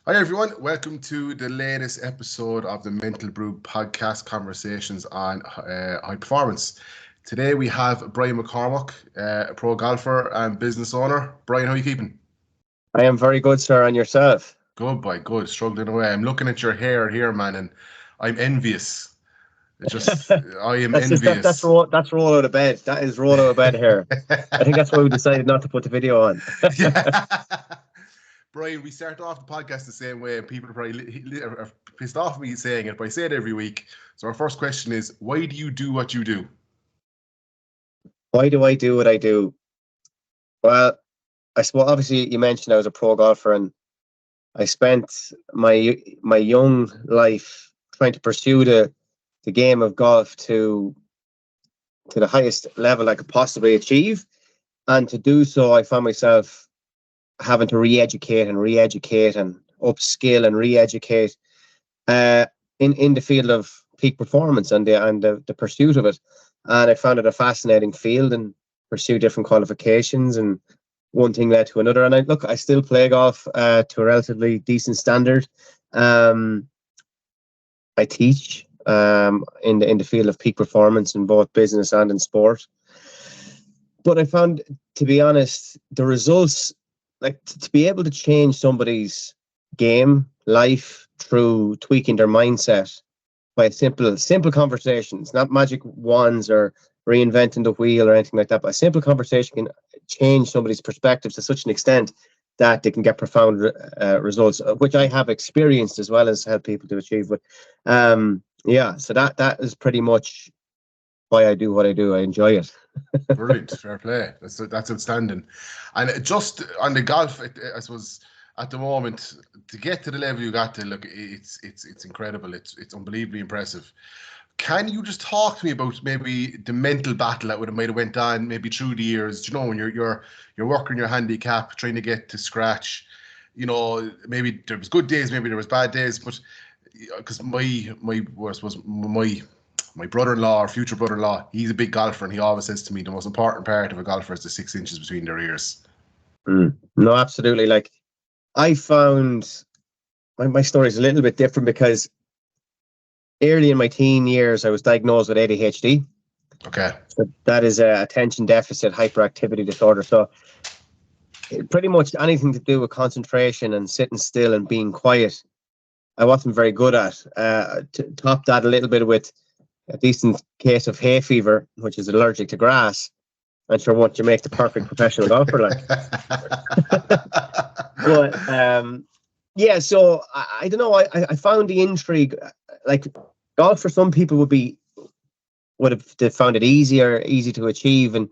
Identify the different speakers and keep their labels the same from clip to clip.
Speaker 1: Hi everyone, welcome to the latest episode of the Mental Brew podcast conversations on high performance. Today we have Brian McCormack, a pro golfer and business owner. Brian, how are you keeping?
Speaker 2: I am very good, sir, and yourself.
Speaker 1: Good boy, good. Struggling away. I'm looking at your hair here, man, and I'm envious. I am
Speaker 2: That's
Speaker 1: envious.
Speaker 2: roll out of bed. That is roll out of bed here. I think that's why we decided not to put the video on.
Speaker 1: Yeah. Brian, we start off the podcast the same way, and people are probably are pissed off me saying it, but I say it every week. So our first question is, why do you do what you do?
Speaker 2: Why do I do what I do? Well, I suppose obviously you mentioned I was a pro golfer, and I spent my young life trying to pursue the game of golf to the highest level I could possibly achieve, and to do so, I found myself having to re-educate and upskill and re-educate in the field of peak performance and the pursuit of it. And I found it a fascinating field and pursue different qualifications, and one thing led to another. And I still play golf to a relatively decent standard. I teach in the field of peak performance in both business and in sport. But I found, to be honest, the results, like to be able to change somebody's game, life through tweaking their mindset by simple conversations, not magic wands or reinventing the wheel or anything like that. But a simple conversation can change somebody's perspective to such an extent that they can get profound results, which I have experienced as well as help people to achieve. But yeah, so that is pretty much why I do what I do. I enjoy it.
Speaker 1: Brilliant, fair play. That's outstanding. And just on the golf, I suppose at the moment to get to the level you got to, look, it's incredible. It's unbelievably impressive. Can you just talk to me about maybe the mental battle that might have went on maybe through the years? You know, when you're working your handicap, trying to get to scratch. You know, maybe there was good days, maybe there was bad days, but because my worst was my brother-in-law or future brother-in-law, he's a big golfer, and he always says to me the most important part of a golfer is the 6 inches between their ears.
Speaker 2: No, absolutely. Like, I found my story is a little bit different because early in my teen years, I was diagnosed with ADHD.
Speaker 1: Okay.
Speaker 2: So that is a attention deficit hyperactivity disorder. So pretty much anything to do with concentration and sitting still and being quiet, I wasn't very good at. To top that a little bit with a decent case of hay fever, which is allergic to grass. I'm sure once you make the perfect professional golfer, like. But yeah, so I don't know. I found the intrigue. Like, golf for some people would have found it easy to achieve. And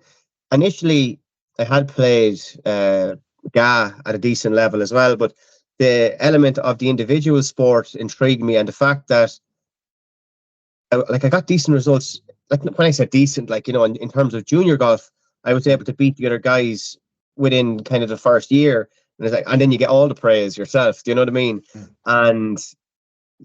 Speaker 2: initially, I had played GA at a decent level as well, but the element of the individual sport intrigued me, and the fact that I got decent results. Like, when I said decent, like, you know, in terms of junior golf, I was able to beat the other guys within kind of the first year, and it's like, and then you get all the praise yourself. Do you know what I mean? And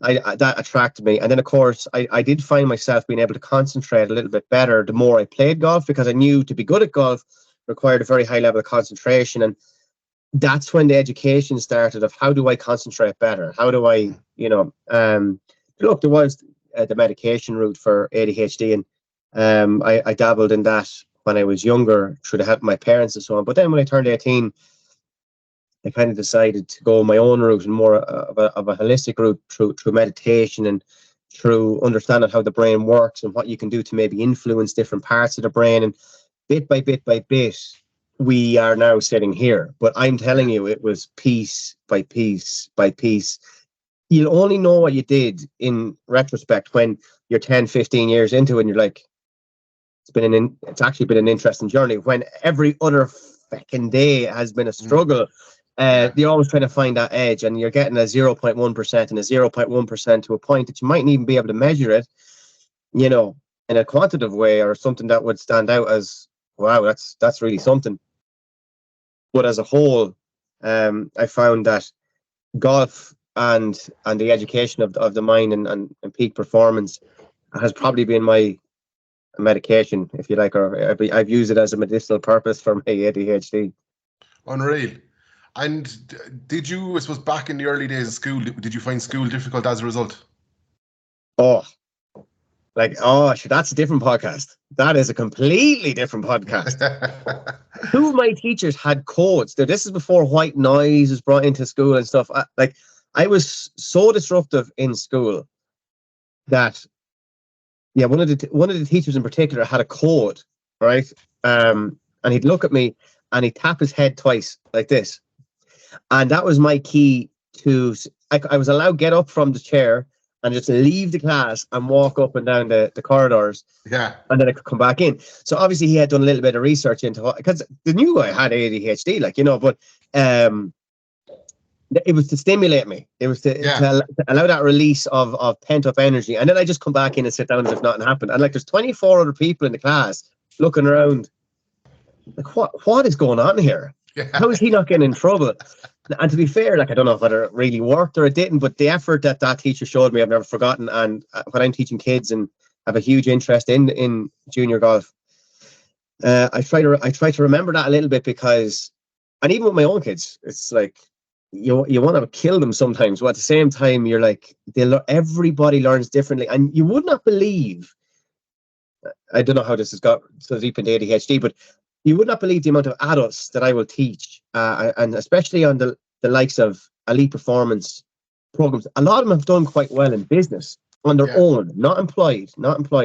Speaker 2: I that attracted me. And then, of course, I did find myself being able to concentrate a little bit better the more I played golf, because I knew to be good at golf required a very high level of concentration. And that's when the education started of how do I concentrate better? How do I, you know, look, there was the medication route for ADHD, and I dabbled in that when I was younger through the help of my parents and so on. But then when I turned 18, I kind of decided to go my own route and more of a holistic route through meditation and through understanding how the brain works and what you can do to maybe influence different parts of the brain. And bit by bit by bit, we are now sitting here. But I'm telling you, it was piece by piece by piece. You'll only know what you did in retrospect when you're 10, 15 years into it, and you're like, it's actually been an interesting journey, when every other fucking day has been a struggle. You're always trying to find that edge, and you're getting a 0.1% and a 0.1% to a point that you mightn't even be able to measure it, you know, in a quantitative way, or something that would stand out as, wow, that's really something. But as a whole, I found that golf and the education of the mind and peak performance has probably been my medication, if you like, or I've used it as a medicinal purpose for my ADHD.
Speaker 1: Unreal. And did you, I suppose, back in the early days of school, did you find school difficult as a result?
Speaker 2: Oh, sure, that's a different podcast. That is a completely different podcast. Two of my teachers had codes. Now, this is before white noise was brought into school and stuff. I was so disruptive in school that, yeah, one of the teachers in particular had a code, right? And he'd look at me and he'd tap his head twice like this, and that was my key to. I was allowed to get up from the chair and just leave the class and walk up and down the corridors.
Speaker 1: Yeah.
Speaker 2: And then I could come back in. So obviously he had done a little bit of research into, because the new guy had ADHD, but it was to stimulate me. It was to allow that release of pent up energy. And then I just come back in and sit down as if nothing happened. And there's 24 other people in the class looking around. Like, what is going on here?
Speaker 1: Yeah.
Speaker 2: How is he not getting in trouble? And to be fair, I don't know whether it really worked or it didn't, but the effort that teacher showed me, I've never forgotten. And when I'm teaching kids and have a huge interest in junior golf, I try to remember that a little bit, because, and even with my own kids, it's like you want to kill them sometimes, but at the same time you're like, everybody learns differently, and you would not believe. I don't know how this has got so deep into ADHD, but you would not believe the amount of adults that I will teach, and especially on the likes of elite performance programs. A lot of them have done quite well in business on their own, not employed,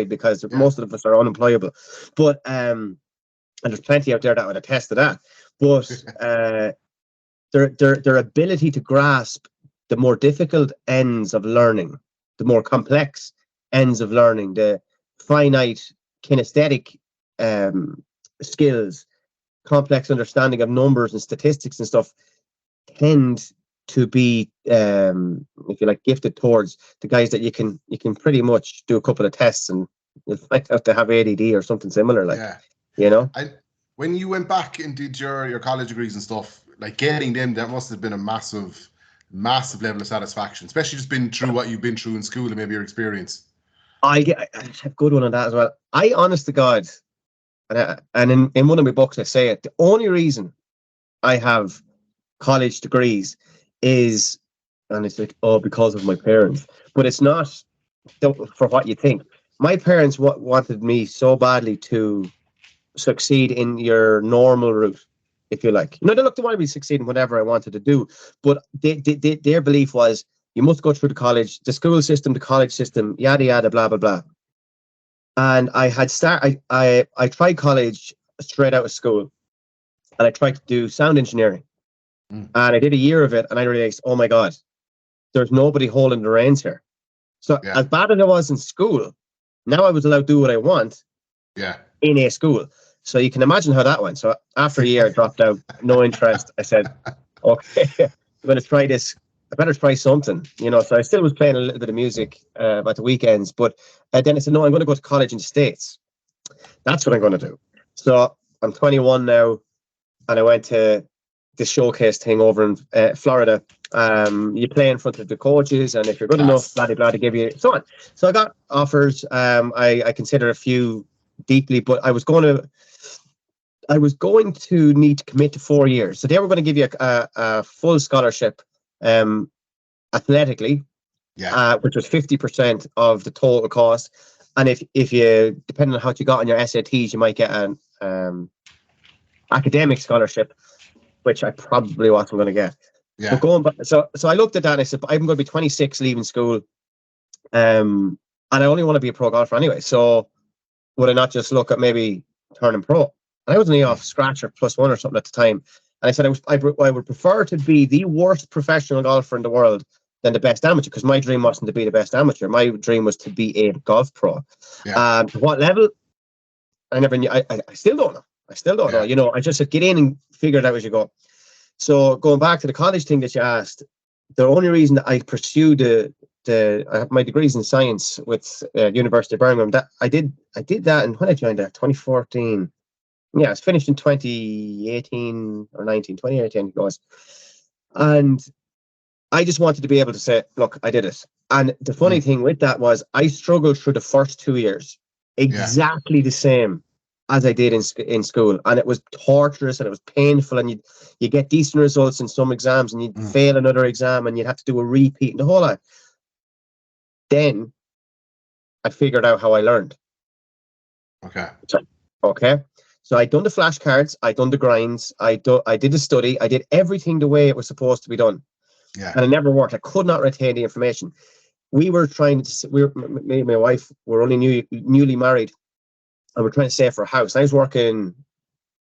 Speaker 2: because most of us are unemployable. But and there's plenty out there that would attest to that. But their ability to grasp the more difficult ends of learning, the more complex ends of learning, the finite kinesthetic skills, complex understanding of numbers and statistics and stuff, tend to be, if you like, gifted towards the guys that you can pretty much do a couple of tests and you'll find out to have ADD or something similar,
Speaker 1: And when you went back and did your college degrees and stuff, like getting them, that must have been a massive level of satisfaction, especially just been through what you've been through in school and maybe your experience. I
Speaker 2: have a good one on that as well. I, honest to God, and in one of my books I say it, the only reason I have college degrees is, and it's like, because of my parents, but it's not for what you think. My parents wanted me so badly to succeed in your normal route, if you like. They looked to want me to succeed in whatever I wanted to do, but their belief was, you must go through the school system, the college system, yada yada, blah blah blah. And I tried college straight out of school, and I tried to do sound engineering, and I did a year of it, and I realized, oh my God, there's nobody holding the reins here. So as bad as I was in school, now I was allowed to do what I want in a school. So you can imagine how that went. So after a year, I dropped out, no interest. I said, okay, I'm going to try this. I better try something, So I still was playing a little bit of music at the weekends, but then I said, no, I'm going to go to college in the States. That's what I'm going to do. So I'm 21 now, and I went to this showcase thing over in Florida. You play in front of the coaches, and if you're good enough, blah to give you so on. So I got offers. I considered a few deeply, but I was going to need to commit to 4 years. So they were going to give you a full scholarship. Athletically, which was 50% of the total cost, and if you, depending on how you got on your SATs, you might get an academic scholarship, which I probably wasn't going to get. But going back, so I looked at that and I said, I'm going to be 26 leaving school, and I only want to be a pro golfer anyway. So would I not just look at maybe turning pro? And I was only off scratch or +1 or something at the time. And I said I would prefer to be the worst professional golfer in the world than the best amateur, because my dream wasn't to be the best amateur. My dream was to be a golf pro. To what level? I never knew. I still don't know. know. I just said, get in and figure it out as you go. So going back to the college thing that you asked, the only reason that I pursued I have my degrees in science with University of Birmingham. That I did that, and when I joined that, 2014. Yeah, it's finished in 2018 or 19, 2018 it goes. And I just wanted to be able to say, look, I did it. And the funny thing with that was I struggled through the first 2 years exactly the same as I did in school, and it was torturous and it was painful, and you get decent results in some exams and you'd fail another exam and you'd have to do a repeat and the whole lot. Then I figured out how I learned. Okay. So I'd done the flashcards, I'd done the grinds, I did the study, I did everything the way it was supposed to be done.
Speaker 1: Yeah.
Speaker 2: And it never worked. I could not retain the information. Me and my wife were only newly married, and we're trying to save for a house. I was working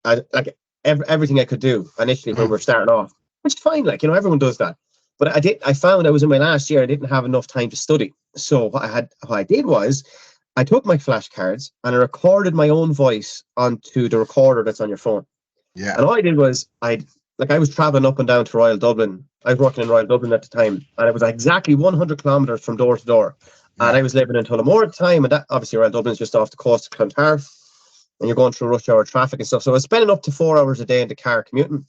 Speaker 2: like everything I could do initially when we were starting off, which is fine. Like, everyone does that. But I found I was in my last year, I didn't have enough time to study. So what I did was I took my flashcards and I recorded my own voice onto the recorder that's on your phone.
Speaker 1: Yeah.
Speaker 2: And all I did was I was traveling up and down to Royal Dublin. I was working in Royal Dublin at the time, and it was exactly 100 kilometers from door to door. Yeah. And I was living in Tullamore at the time, and that obviously Royal Dublin is just off the coast of Clontarf, and you're going through rush hour traffic and stuff. So I was spending up to 4 hours a day in the car commuting,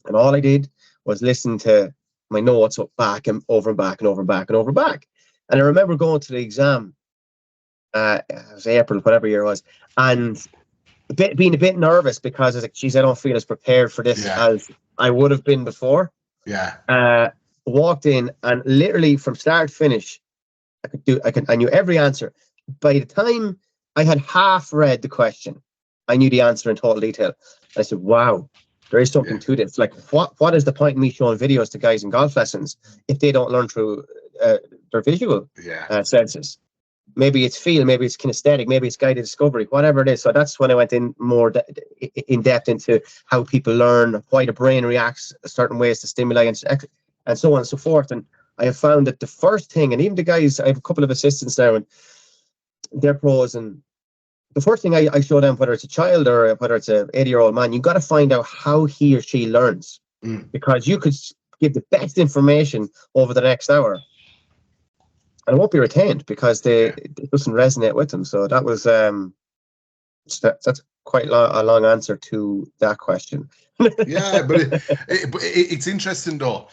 Speaker 2: and all I did was listen to my notes back and over and back and over and back and over and back. And I remember going to the exam. It was April, whatever year it was, and being a bit nervous because I was like, geez, I don't feel as prepared for this as I would have been before.
Speaker 1: Yeah.
Speaker 2: Walked in, and literally from start to finish, I knew every answer. By the time I had half read the question, I knew the answer in total detail. And I said, wow, there is something to this. Like, what is the point in me showing videos to guys in golf lessons if they don't learn through their visual senses? Maybe it's feel, maybe it's kinesthetic, maybe it's guided discovery, whatever it is. So that's when I went in more in depth into how people learn, why the brain reacts certain ways to stimuli, and so on and so forth. And I have found that the first thing, and even the guys, I have a couple of assistants now, and they're pros, and the first thing I show them, whether it's a child or whether it's an 80-year-old man, you've got to find out how he or she learns, because you could give the best information over the next hour, and it won't be retained because it doesn't resonate with them. So that was that's quite a long answer to that question.
Speaker 1: Yeah, but it's interesting though,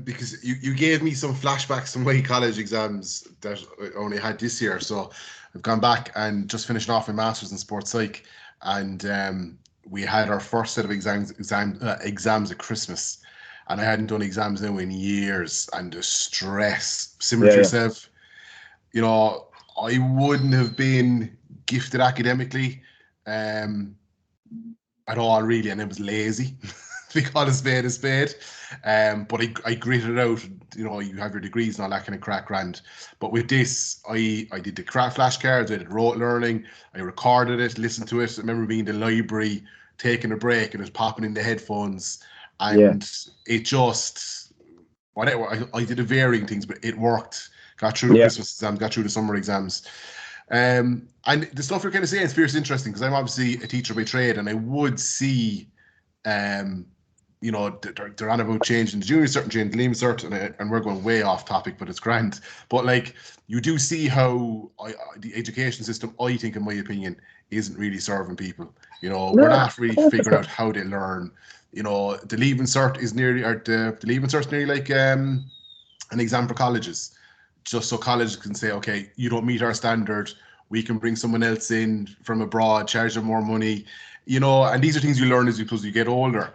Speaker 1: because you gave me some flashbacks to my college exams that I only had this year. So I've gone back and just finished off my master's in sports psych, and we had our first set of exams at Christmas. And I hadn't done exams now in years, and the stress, similar to yourself, I wouldn't have been gifted academically at all, really, and I was lazy, to call a spade a spade. But I gritted it out. You have your degrees and all that kind of crack grand. But with this, I did the flashcards, I did rote learning, I recorded it, listened to it. I remember being in the library, taking a break, and it was popping in the headphones. And it just, whatever, I did a varying things, but it worked. Got through the Christmas exams, got through the summer exams. And the stuff you're kind of saying is fierce interesting, because I'm obviously a teacher by trade, and I would see, they're on about changing the junior cert and changing the leaving cert, and we're going way off topic, but it's grand. But like, you do see how the education system, I think, in my opinion, isn't really serving people. We're not really figuring out how they learn. The leaving cert is nearly, or the leaving cert is nearly like an exam for colleges, just so colleges can say, okay, you don't meet our standard, we can bring someone else in from abroad, charge them more money, and these are things you learn as you get older.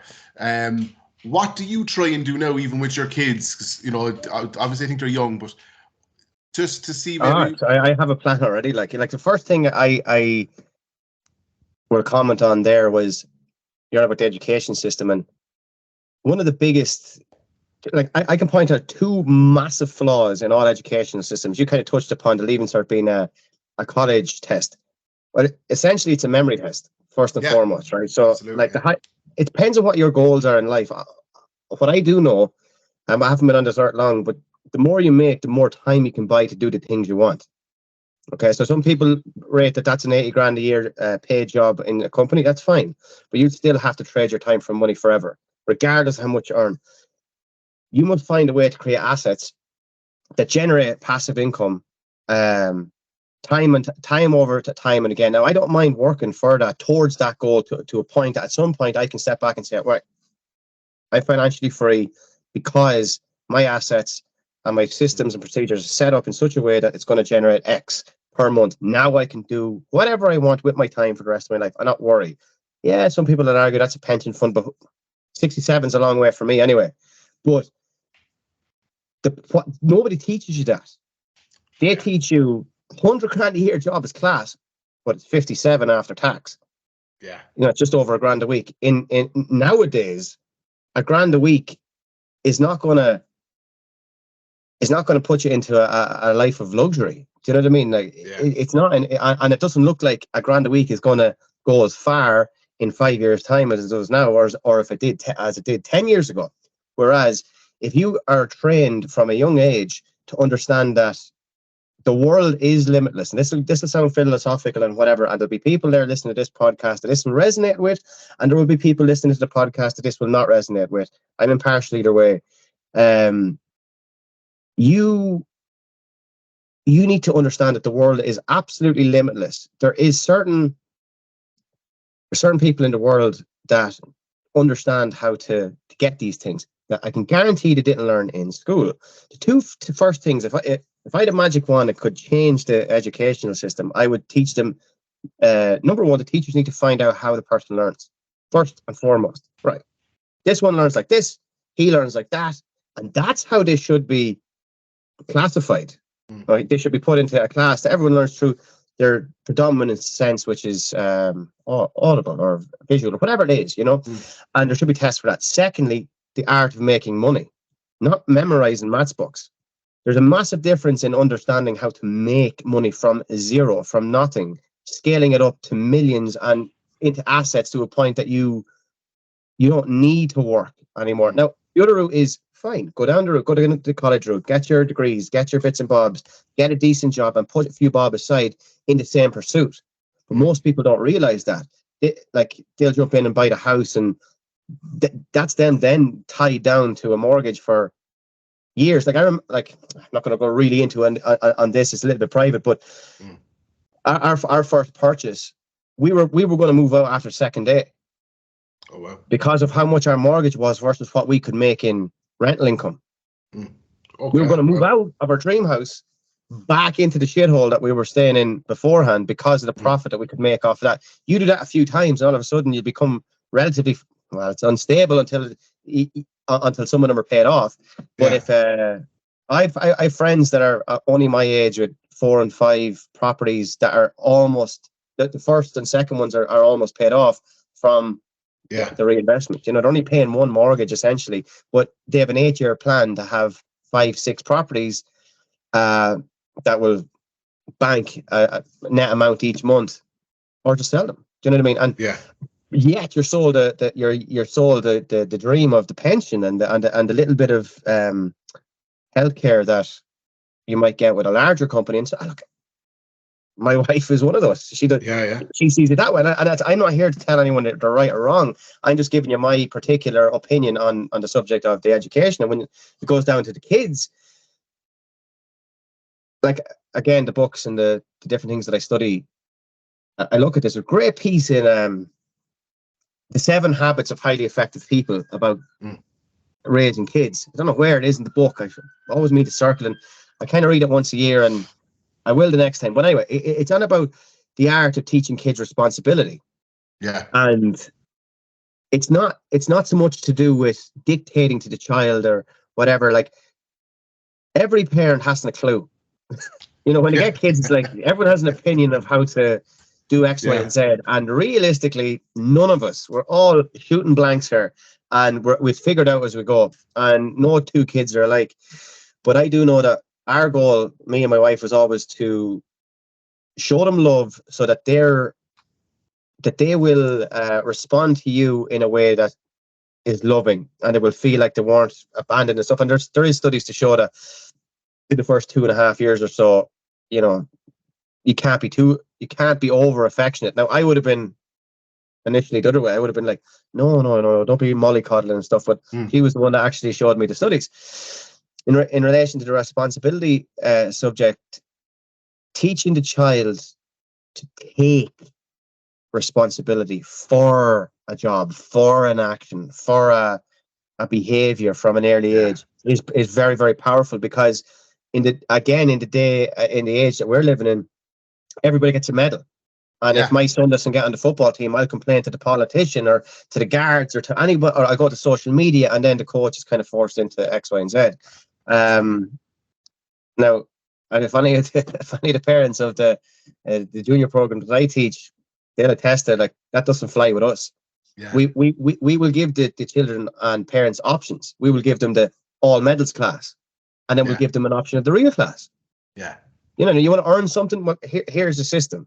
Speaker 1: What do you try and do now, even with your kids? Because, obviously I think they're young, but just to see maybe...
Speaker 2: I have a plan already. Like the first thing I will comment on there was, about the education system, and one of the biggest, I can point out two massive flaws in all education systems. You kind of touched upon the leaving cert being a college test, but essentially it's a memory test first and foremost, right? So it depends on what your goals are in life. What I do know, I haven't been on this art long, but the more you make, the more time you can buy to do the things you want. Okay, so some people rate that's an 80 grand a year paid job in a company. That's fine, but you still have to trade your time for money forever, regardless of how much you earn. You must find a way to create assets that generate passive income, time over to time and again. Now, I don't mind working for that, towards that goal to a point that at some point I can step back and say, right, I'm financially free because my assets and my systems and procedures are set up in such a way that it's going to generate X per month. Now I can do whatever I want with my time for the rest of my life. I'm not worried. Yeah, some people that argue that's a pension fund, but 67 is a long way for me anyway. But nobody teaches you that. They teach you 100 grand a year job is class, but it's 57 after tax.
Speaker 1: Yeah.
Speaker 2: It's just over $1,000 a week. In nowadays, $1,000 a week is not gonna put you into a life of luxury. Do you know what I mean? Like, it's not, and it doesn't look like $1,000 a week is gonna go as far in 5 years' time as it does now, or if it did as it did 10 years ago. Whereas if you are trained from a young age to understand that the world is limitless, and this will sound philosophical and whatever, and there'll be people there listening to this podcast that this will resonate with, and there will be people listening to the podcast that this will not resonate with. I'm impartial either way. You need to understand that the world is absolutely limitless. There is certain people in the world that understand how to get these things that I can guarantee they didn't learn in school. The two first things, if I had a magic wand that could change the educational system, I would teach them. Number one, the teachers need to find out how the person learns first and foremost. Right, this one learns like this, he learns like that, and that's how they should be classified. Right, they should be put into a class that everyone learns through their predominant sense, which is audible or visual or whatever it is, and there should be tests for that. Secondly, the art of making money, not memorizing maths books. There's a massive difference in understanding how to make money from zero, from nothing, scaling it up to millions and into assets to a point that you don't need to work anymore. Now, the other route is fine. Go down the route, go to the college route, get your degrees, get your bits and bobs, get a decent job, and put a few bob aside in the same pursuit. But most people don't realize that. They'll jump in and buy the house, and that's them then tied down to a mortgage for years. I'm not going to go really into on this. It's a little bit private, but our first purchase, we were going to move out after second day.
Speaker 1: Oh wow!
Speaker 2: Because of how much our mortgage was versus what we could make in rental income.
Speaker 1: Okay.
Speaker 2: We were going to move out of our dream house back into the shithole that we were staying in beforehand because of the profit that we could make off of that. You do that a few times, and all of a sudden you become relatively, it's unstable until some of them are paid off. But if I've friends that are only my age with 4 and 5 properties that are almost, the first and second ones are almost paid off from the reinvestment. They're only paying one mortgage essentially, but they have an 8-year plan to have 5-6 properties that will bank a net amount each month, or to sell them. Do you know what I mean? And yet you're sold the dream of the pension and the little bit of healthcare that you might get with a larger company. And so, look, my wife is one of those. She does. She sees it that way, and I'm not here to tell anyone that they're right or wrong. I'm just giving you my particular opinion on the subject of the education. And when it goes down to the kids, like, again, the books and the different things that I study, I look at this. A great piece in The 7 Habits of Highly Effective People about raising kids. I don't know where it is in the book. I always mean to circle, and I kind of read it once a year, and I will the next time. But anyway, it's on about the art of teaching kids responsibility.
Speaker 1: Yeah.
Speaker 2: And it's not so much to do with dictating to the child or whatever. Like, every parent hasn't a clue. When you get kids, it's like everyone has an opinion of how to do X, Y, and Z. And realistically, none of us, we're all shooting blanks here, and we've figured out as we go. And no 2 kids are alike. But I do know that our goal, me and my wife, was always to show them love so that they will respond to you in a way that is loving, and they will feel like they weren't abandoned and stuff. And there is studies to show that in the first 2.5 years or so, you can't be over affectionate. Now, I would have been initially the other way. I would have been like, no, don't be mollycoddling and stuff. But she was the one that actually showed me the studies. In relation to the responsibility subject, teaching the child to take responsibility for a job, for an action, for a behavior from an early age is very, very powerful, because in the age that we're living in, everybody gets a medal. And if my son doesn't get on the football team, I'll complain to the politician or to the guards or to anybody, or I go to social media, and then the coach is kind of forced into X, Y, and Z. Now, and if any of the parents of the junior program that I teach, they'll attest that, like, that doesn't fly with us.
Speaker 1: Yeah.
Speaker 2: We will give the children and parents options. We will give them the all medals class, and then we'll give them an option of the real class.
Speaker 1: Yeah.
Speaker 2: You know, you want to earn something. Well, here's the system.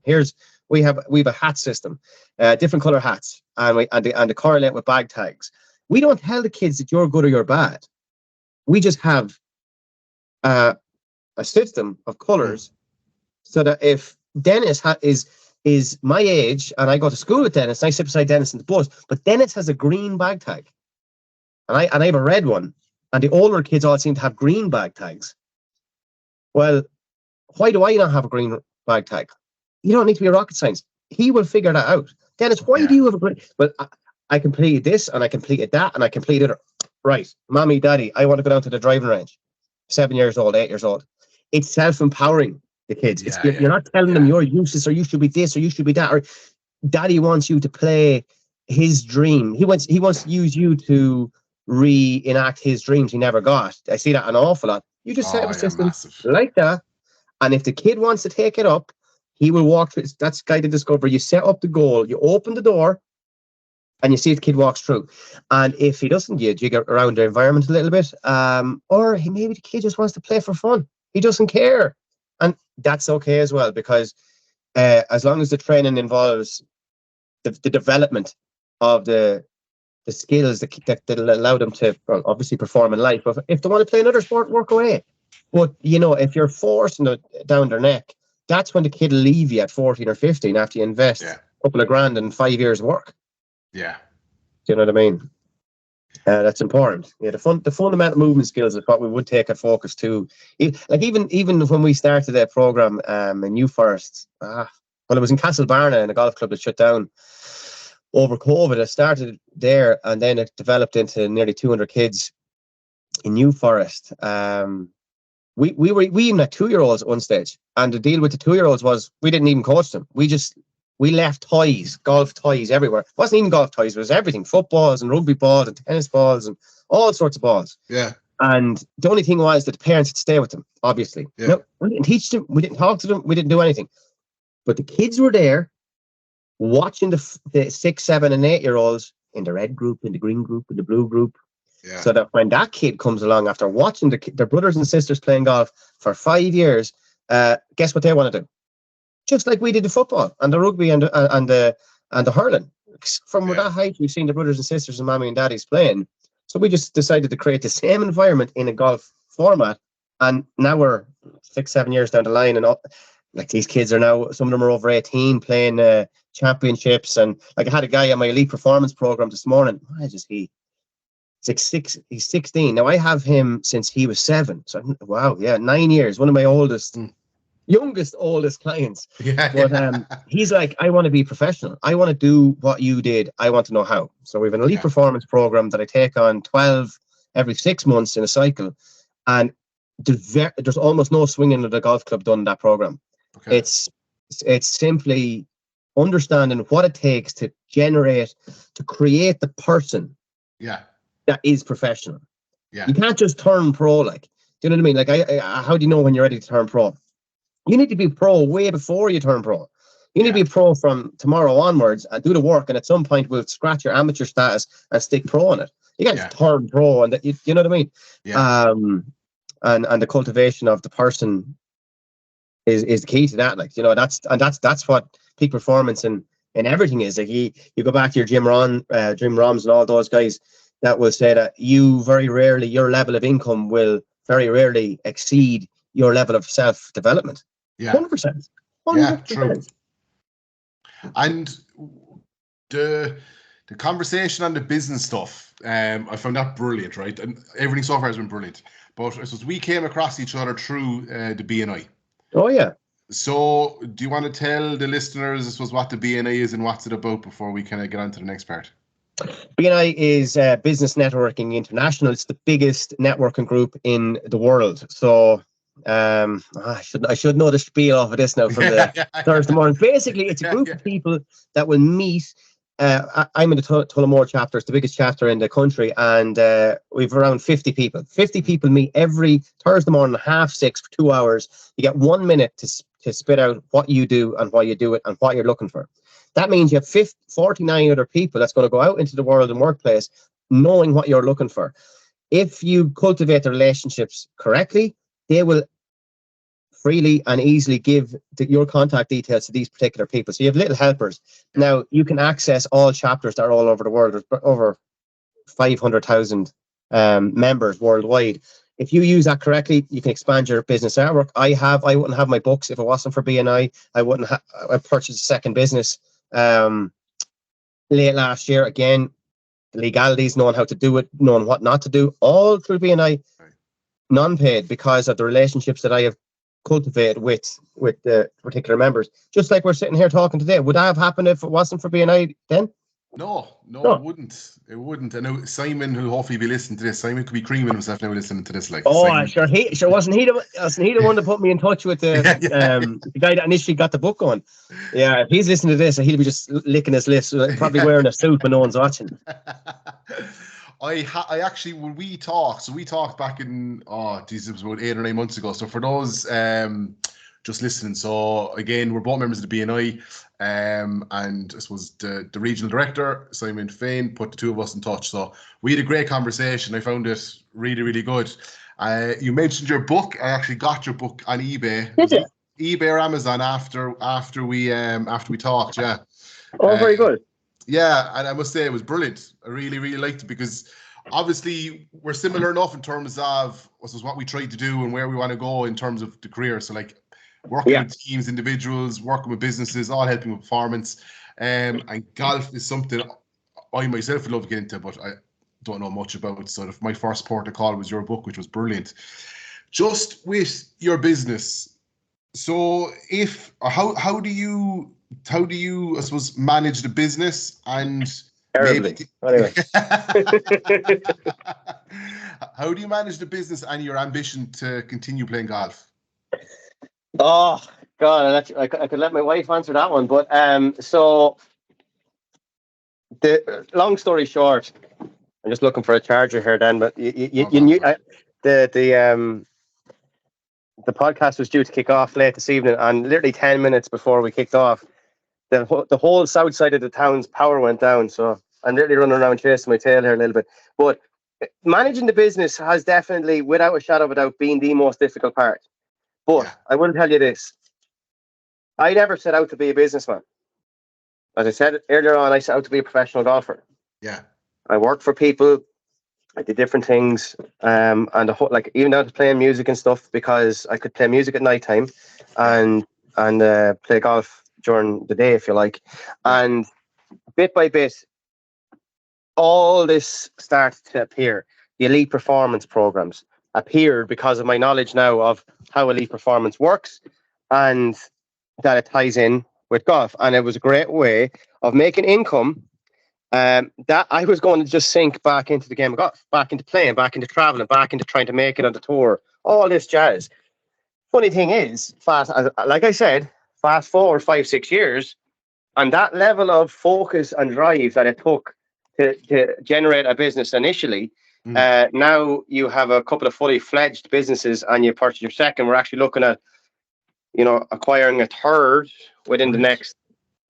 Speaker 2: We have a hat system, different color hats, and they correlate with bag tags. We don't tell the kids that you're good or you're bad. We just have a system of colors, so that if Dennis is my age and I go to school with Dennis, and I sit beside Dennis in the bus, but Dennis has a green bag tag, and I have a red one, and the older kids all seem to have green bag tags. Well, why do I not have a green bag tag? You don't need to be a rocket science. He will figure that out. Dennis, why do you have a green? Well, I completed this, and I completed that, and I completed it. Right, mommy, daddy, I want to go down to the driving range. 7 years old, 8 years old. It's self-empowering the kids. You're not telling them you're useless, or you should be this, or you should be that, or daddy wants you to play his dream. He wants to use you to reenact his dreams he never got. I see that an awful lot. You just set up a system like that, and if the kid wants to take it up, he will walk through. That's guided discovery. You set up the goal, you open the door, and you see if the kid walks through. And if he doesn't, you jig around the environment a little bit, or maybe the kid just wants to play for fun. He doesn't care, and that's okay as well, because as long as the training involves the development of the skills that allow them to obviously perform in life. But if they want to play another sport, work away. But if you're forcing it down their neck, that's when the kid will leave you at 14 or 15 after you invest a couple of grand in 5 years' work.
Speaker 1: Yeah.
Speaker 2: Do you know what I mean? That's important. Yeah, the fundamental movement skills is what we would take a focus to. Like even when we started that program in New Forest, it was in Castlebarna in a golf club that shut down over COVID. It started there, and then it developed into nearly 200 kids in New Forest. We even had 2-year-olds at one stage, and the deal with the 2-year-olds was we didn't even coach them. We left toys, golf toys everywhere. It wasn't even golf toys, it was everything. Footballs and rugby balls and tennis balls and all sorts of balls.
Speaker 1: Yeah.
Speaker 2: And the only thing was that the parents had to stay with them, obviously.
Speaker 1: Yeah.
Speaker 2: No, we didn't teach them, we didn't talk to them, we didn't do anything. But the kids were there watching the 6, 7, and 8-year-olds in the red group, in the green group, in the blue group.
Speaker 1: Yeah.
Speaker 2: So that when that kid comes along after watching their brothers and sisters playing golf for 5 years, guess what they want to do? Just like we did the football and the rugby and the hurling. From that height, we've seen the brothers and sisters and mommy and daddies playing. So we just decided to create the same environment in a golf format. And now we're 6, 7 years down the line, and like these kids are now, some of them are over 18 playing championships. And like I had a guy on my elite performance program this morning. He's 16. Now I have him since he was 7. So wow, 9 years. One of my oldest clients. But he's like, I want to be professional. I want to do what you did. I want to know how. So we have an elite performance program that I take on 12 every 6 months in a cycle, and there's almost no swinging at the golf club done in that program. Okay. It's simply understanding what it takes to create the person that is professional. Yeah. You can't just turn pro. Like, do you know what I mean? Like, how do you know when you're ready to turn pro? You need to be pro way before you turn pro. You need to be pro from tomorrow onwards and do the work. And at some point, we'll scratch your amateur status and stick pro on it. You can't just turn pro, and you know what I mean? Yeah. And the cultivation of the person is the key to that. Like, that's what peak performance in everything is. Like, you go back to your Jim Rohns and all those guys that will say that your level of income will very rarely exceed your level of self-development. 100%.
Speaker 1: Yeah, true. And the conversation on the business stuff, I found that brilliant, right? And everything so far has been brilliant. But I suppose we came across each other through the BNI.
Speaker 2: Oh, yeah.
Speaker 1: So do you want to tell the listeners, I suppose, what the BNI is and what's it about before we kind of get on to the next part?
Speaker 2: BNI is Business Networking International. It's the biggest networking group in the world. So I should know the spiel off of this now from the Thursday morning. Basically, it's a group of people that will meet. I'm in the Tullamore chapter. It's the biggest chapter in the country, and we've around 50 people. 50 people meet every Thursday morning at 6:30 for 2 hours. You get 1 minute to spit out what you do and why you do it and what you're looking for. That means you have 49 other people that's going to go out into the world and workplace knowing what you're looking for. If you cultivate the relationships correctly, they will freely and easily give your contact details to these particular people. So you have little helpers. Now, you can access all chapters that are all over the world. There's over 500,000 members worldwide. If you use that correctly, you can expand your business artwork. I wouldn't have my books if it wasn't for BNI. I purchased a second business late last year. Again, the legalities, knowing how to do it, knowing what not to do, all through BNI, non-paid, because of the relationships that I have cultivated with the particular members. Just like we're sitting here talking today. Would that have happened if it wasn't for BNI then?
Speaker 1: No, it wouldn't. It wouldn't. I know Simon, who'll hopefully be listening to this. Simon could be creaming himself now listening to this. Like,
Speaker 2: Simon. Wasn't he the one to put me in touch with the the guy that initially got the book going? Yeah, if he's listening to this, he'll be just licking his lips, probably wearing a suit, but no one's watching.
Speaker 1: I actually, when we talked back in, it was about 8 or 9 months ago. So for those just listening, so again, we're both members of the BNI, and this was the regional director, Simon Fain, put the two of us in touch. So we had a great conversation. I found it really, really good. You mentioned your book. I actually got your book on eBay.
Speaker 2: Did you?
Speaker 1: eBay or Amazon after we talked, yeah.
Speaker 2: Oh, very good.
Speaker 1: Yeah, and I must say it was brilliant. I really, really liked it because obviously we're similar enough in terms of what we try to do and where we want to go in terms of the career. So like working with teams, individuals, working with businesses, all helping with performance. And golf is something I myself would love to get into, but I don't know much about. So my first port of call was your book, which was brilliant. Just with your business. So how do you I suppose manage the business and
Speaker 2: terribly anyway.
Speaker 1: How do you manage the business and your ambition to continue playing golf?
Speaker 2: Oh God, I could let my wife answer that one, but so the long story short, I'm just looking for a charger here then, but you knew the podcast was due to kick off late this evening, and literally 10 minutes before we kicked off, the whole south side of the town's power went down. So I'm literally running around chasing my tail here a little bit. But managing the business has definitely, without a shadow of a doubt, been the most difficult part. But I will tell you this. I never set out to be a businessman. As I said earlier on, I set out to be a professional golfer.
Speaker 1: Yeah.
Speaker 2: I worked for people. I did different things. And the whole, like, even down to playing music and stuff, because I could play music at night time and play golf during the day, if you like. And bit by bit, all this started to appear. The elite performance programs appeared because of my knowledge now of how elite performance works and that it ties in with golf. And it was a great way of making income that I was going to just sink back into the game of golf, back into playing, back into traveling, back into trying to make it on the tour, all this jazz. Funny thing is, like I said, fast forward 5-6 years, and that level of focus and drive that it took to generate a business initially, now you have a couple of fully fledged businesses and you purchase your second. We're actually looking at, acquiring a third within the next,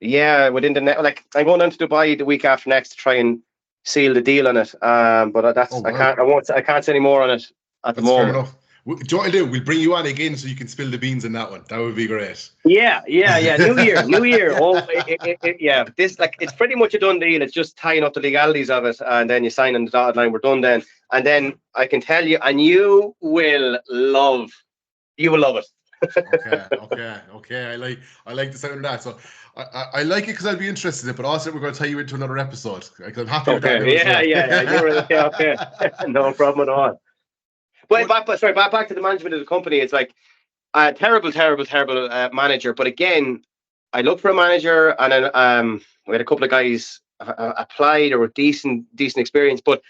Speaker 2: like I'm going down to Dubai the week after next to try and seal the deal on it. But I can't say any more on it at the moment.
Speaker 1: Fair enough. Do you know what I'll do? We'll bring you on again so you can spill the beans on that one. That would be great.
Speaker 2: Yeah. New year. Oh, yeah. This, like, it's pretty much a done deal. It's just tying up the legalities of it, and then you sign on the dotted line. We're done then, and then I can tell you, and you will love it.
Speaker 1: Okay. I like the sound of that. So I like it because I'll be interested in it, but also we're going to tie you into another episode. I'm happy with that.
Speaker 2: Yeah. Okay. No problem at all. But back to the management of the company. It's like a terrible manager. But again, I looked for a manager, and then we had a couple of guys applied or with decent experience. But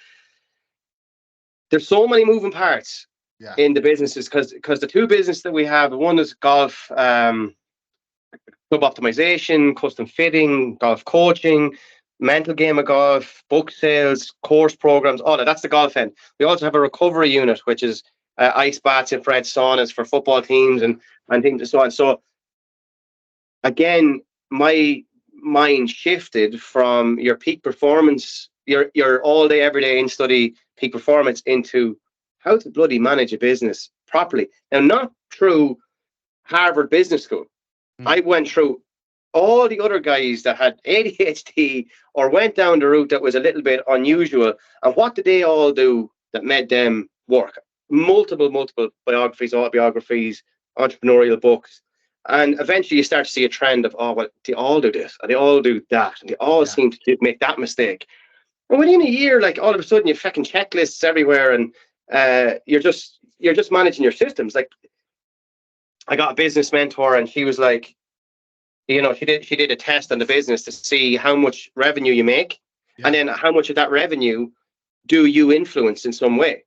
Speaker 2: there's so many moving parts
Speaker 1: Yeah.
Speaker 2: in the businesses, because the two businesses that we have, one is golf, club optimization, custom fitting, golf coaching, mental game of golf, book sales, course programs, all that. That's the golf end. We also have a recovery unit, which is ice baths, infrared saunas for football teams and things and so on. So again, my mind shifted from your peak performance, your all day, every day in study peak performance, into how to bloody manage a business properly. Now, not through Harvard Business School. I went through all the other guys that had ADHD or went down the route that was a little bit unusual. And what did they all do that made them work? Multiple biographies, autobiographies, entrepreneurial books. And eventually you start to see a trend of, oh, well, they all do this, and they all do that, and they all seem to make that mistake. And within a year, like, all of a sudden you have fucking checklists everywhere, and you're just managing your systems. Like, I got a business mentor, and she was like, you know, she did a test on the business to see how much revenue you make, and then how much of that revenue do you influence in some way.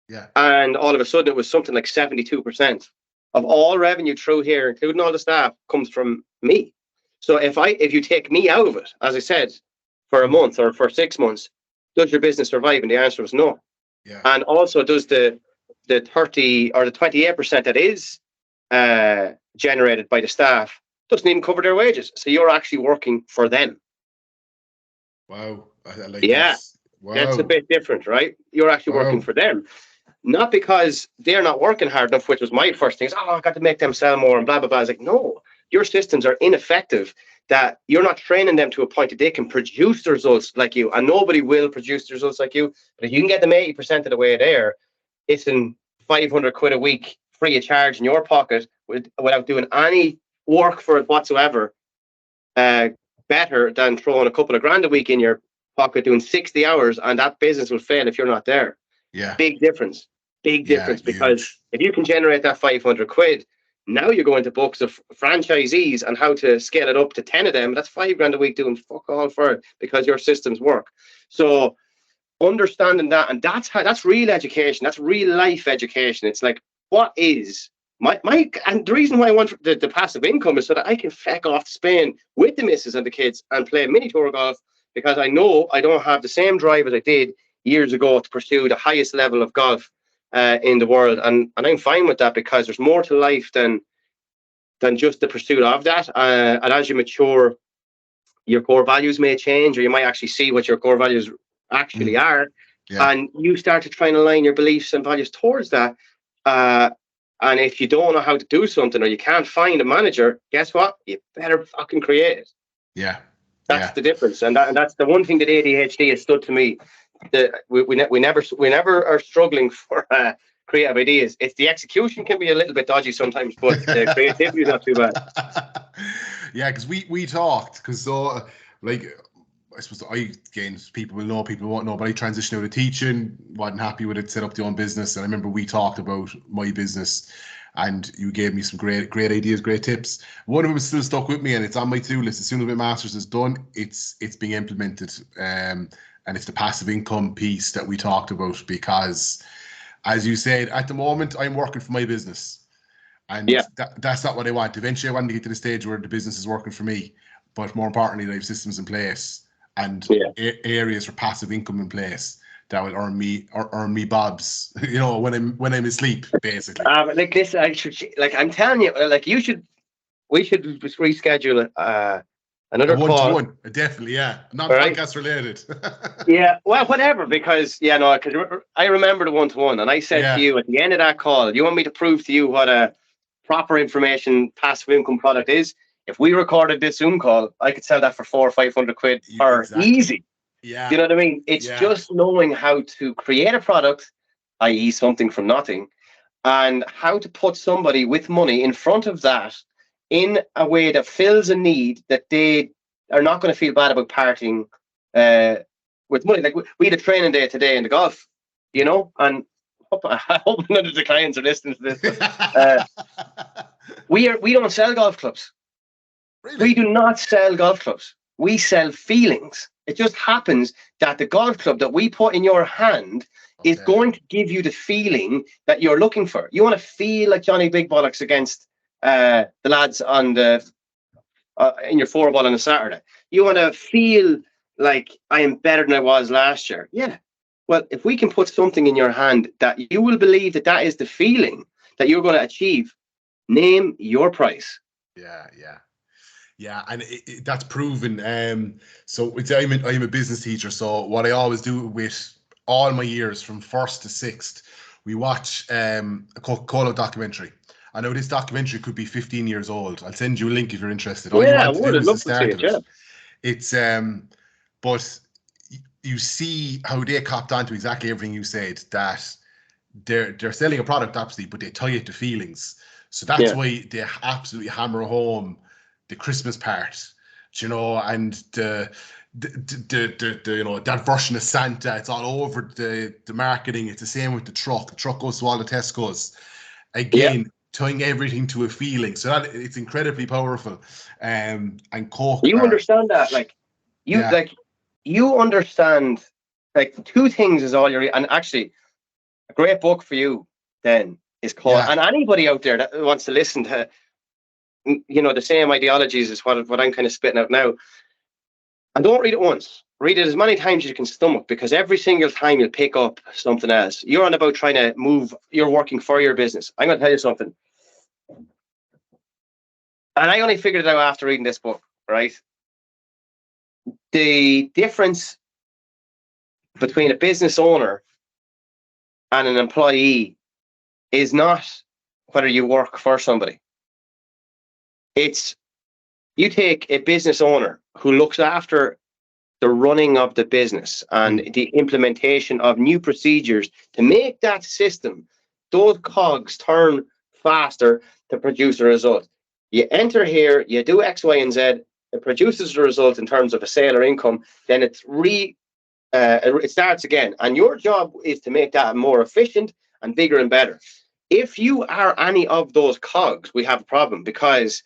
Speaker 1: Yeah.
Speaker 2: And all of a sudden it was something like 72% of all revenue through here, including all the staff, comes from me. So if you take me out of it, as I said, for a month or for 6 months, does your business survive? And the answer was no.
Speaker 1: Yeah.
Speaker 2: And also, does the 30 or the 28% that is generated by the staff doesn't even cover their wages? So you're actually working for them.
Speaker 1: Wow. I like
Speaker 2: this.
Speaker 1: Wow.
Speaker 2: That's a bit different, right? You're actually working for them. Not because they're not working hard enough, which was my first thing. Oh, I've got to make them sell more and blah, blah, blah. I was like, no, your systems are ineffective, that you're not training them to a point that they can produce the results like you. And nobody will produce the results like you. But if you can get them 80% of the way there, it's in 500 quid a week free of charge in your pocket without doing any work for it whatsoever. Better than throwing a couple of grand a week in your pocket doing 60 hours, and that business will fail if you're not there.
Speaker 1: Yeah.
Speaker 2: Big difference. Because if you can generate that 500 quid, now you're going to books of franchisees and how to scale it up to 10 of them. That's 5 grand a week doing fuck all for it because your systems work. So understanding that, and that's real education. That's real life education. It's like, what is my and the reason why I want the passive income is so that I can feck off to Spain with the missus and the kids and play mini tour golf, because I know I don't have the same drive as I did years ago to pursue the highest level of golf in the world, and I'm fine with that, because there's more to life than just the pursuit of that. And as you mature, your core values may change, or you might actually see what your core values actually are, and you start to try and align your beliefs and values towards that. And if you don't know how to do something, or you can't find a manager, guess what? You better fucking create it.
Speaker 1: Yeah.
Speaker 2: That's the difference, and that's the one thing that ADHD has stood to me. We never are struggling for creative ideas. It's the execution can be a little bit dodgy sometimes, but the creativity is not too bad.
Speaker 1: Yeah, because we talked, because like, I suppose people will know, people won't know, but I transitioned out of teaching, wasn't happy with it, set up the own business, and I remember we talked about my business, and you gave me some great ideas, great tips. One of them is still stuck with me, and it's on my to-do list. As soon as my master's is done, it's being implemented, and it's the passive income piece that we talked about, because, as you said, at the moment I'm working for my business, and that's not what I want. Eventually I want to get to the stage where the business is working for me, but more importantly, I have systems in place and areas for passive income in place that will earn me bobs, you know, when I'm asleep, basically.
Speaker 2: Like this, I'm telling you, like, we should reschedule another call.
Speaker 1: One-to-one, definitely, not podcast related.
Speaker 2: Well, whatever, because I remember the one-to-one, and I said to you at the end of that call, you want me to prove to you what a proper information passive income product is? If we recorded this Zoom call, I could sell that for 400 or 500 quid per easy.
Speaker 1: Yeah.
Speaker 2: You know what I mean? It's just knowing how to create a product, i.e. something from nothing, and how to put somebody with money in front of that in a way that fills a need that they are not going to feel bad about parting with money. Like, we had a training day today in the golf, you know, and I hope none of the clients are listening to this. But, we don't sell golf clubs. Really? We do not sell golf clubs. We sell feelings. It just happens that the golf club that we put in your hand is going to give you the feeling that you're looking for. You want to feel like Johnny Big Bollocks against the lads on the in your 4-ball on a Saturday. You want to feel like I am better than I was last year. Yeah. Well, if we can put something in your hand that you will believe that that is the feeling that you're going to achieve, name your price.
Speaker 1: Yeah, and that's proven. So I'm a business teacher, so what I always do with all my years from 1st to 6th, we watch a Coca-Cola documentary. I know this documentary could be 15 years old. I'll send you a link if you're interested. All you want to do is the start of it. It's but you see how they copped onto exactly everything you said, that they're selling a product, obviously, but they tie it to feelings. So that's why they absolutely hammer home the Christmas part, you know, and the you know, that version of Santa. It's all over the marketing. It's the same with the truck. The truck goes to all the Tesco's. Again, tying everything to a feeling. So that it's incredibly powerful. And Coke.
Speaker 2: You understand that, like you understand, like, 2 things is all you're. And actually, a great book for you then is called. And anybody out there that wants to listen to, you know, the same ideologies as what I'm kind of spitting out now. And don't read it once. Read it as many times as you can stomach, because every single time you'll pick up something else. You're on about trying to move. You're working for your business. I'm going to tell you something. And I only figured it out after reading this book, right? The difference between a business owner and an employee is not whether you work for somebody. It's, you take a business owner who looks after the running of the business and the implementation of new procedures to make that system, those cogs, turn faster to produce a result. You enter here, you do X, Y, and Z, it produces the result in terms of a sale or income, then it starts again. And your job is to make that more efficient and bigger and better. If you are any of those cogs, we have a problem, because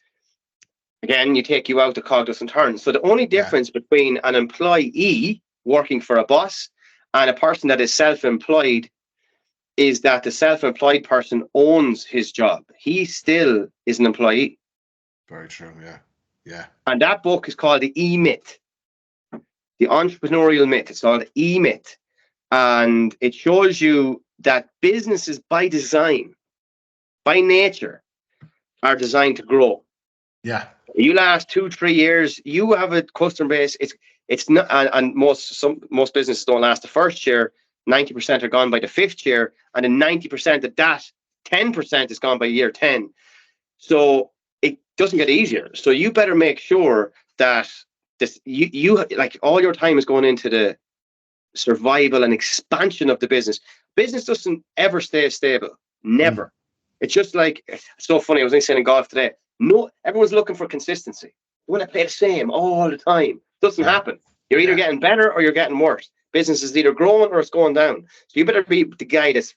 Speaker 2: again, you take you out, the cog doesn't turn. So the only difference between an employee working for a boss and a person that is self-employed is that the self-employed person owns his job. He still is an employee.
Speaker 1: Very true, yeah.
Speaker 2: And that book is called The E-Myth, The Entrepreneurial Myth. It's called E-Myth. And it shows you that businesses by design, by nature, are designed to grow.
Speaker 1: Yeah.
Speaker 2: You last 2-3 years, you have a customer base. It's not, and most businesses don't last the first year. 90% are gone by the 5th year, and then 90% of that 10% is gone by year 10. So it doesn't get easier. So you better make sure that this you like all your time is going into the survival and expansion of the business. Business doesn't ever stay stable. Never. It's just like, it's so funny. I was saying in golf today. No, everyone's looking for consistency. You want to play the same all the time. Doesn't happen. You're either getting better or you're getting worse. Business is either growing or it's going down. So you better be the guy that's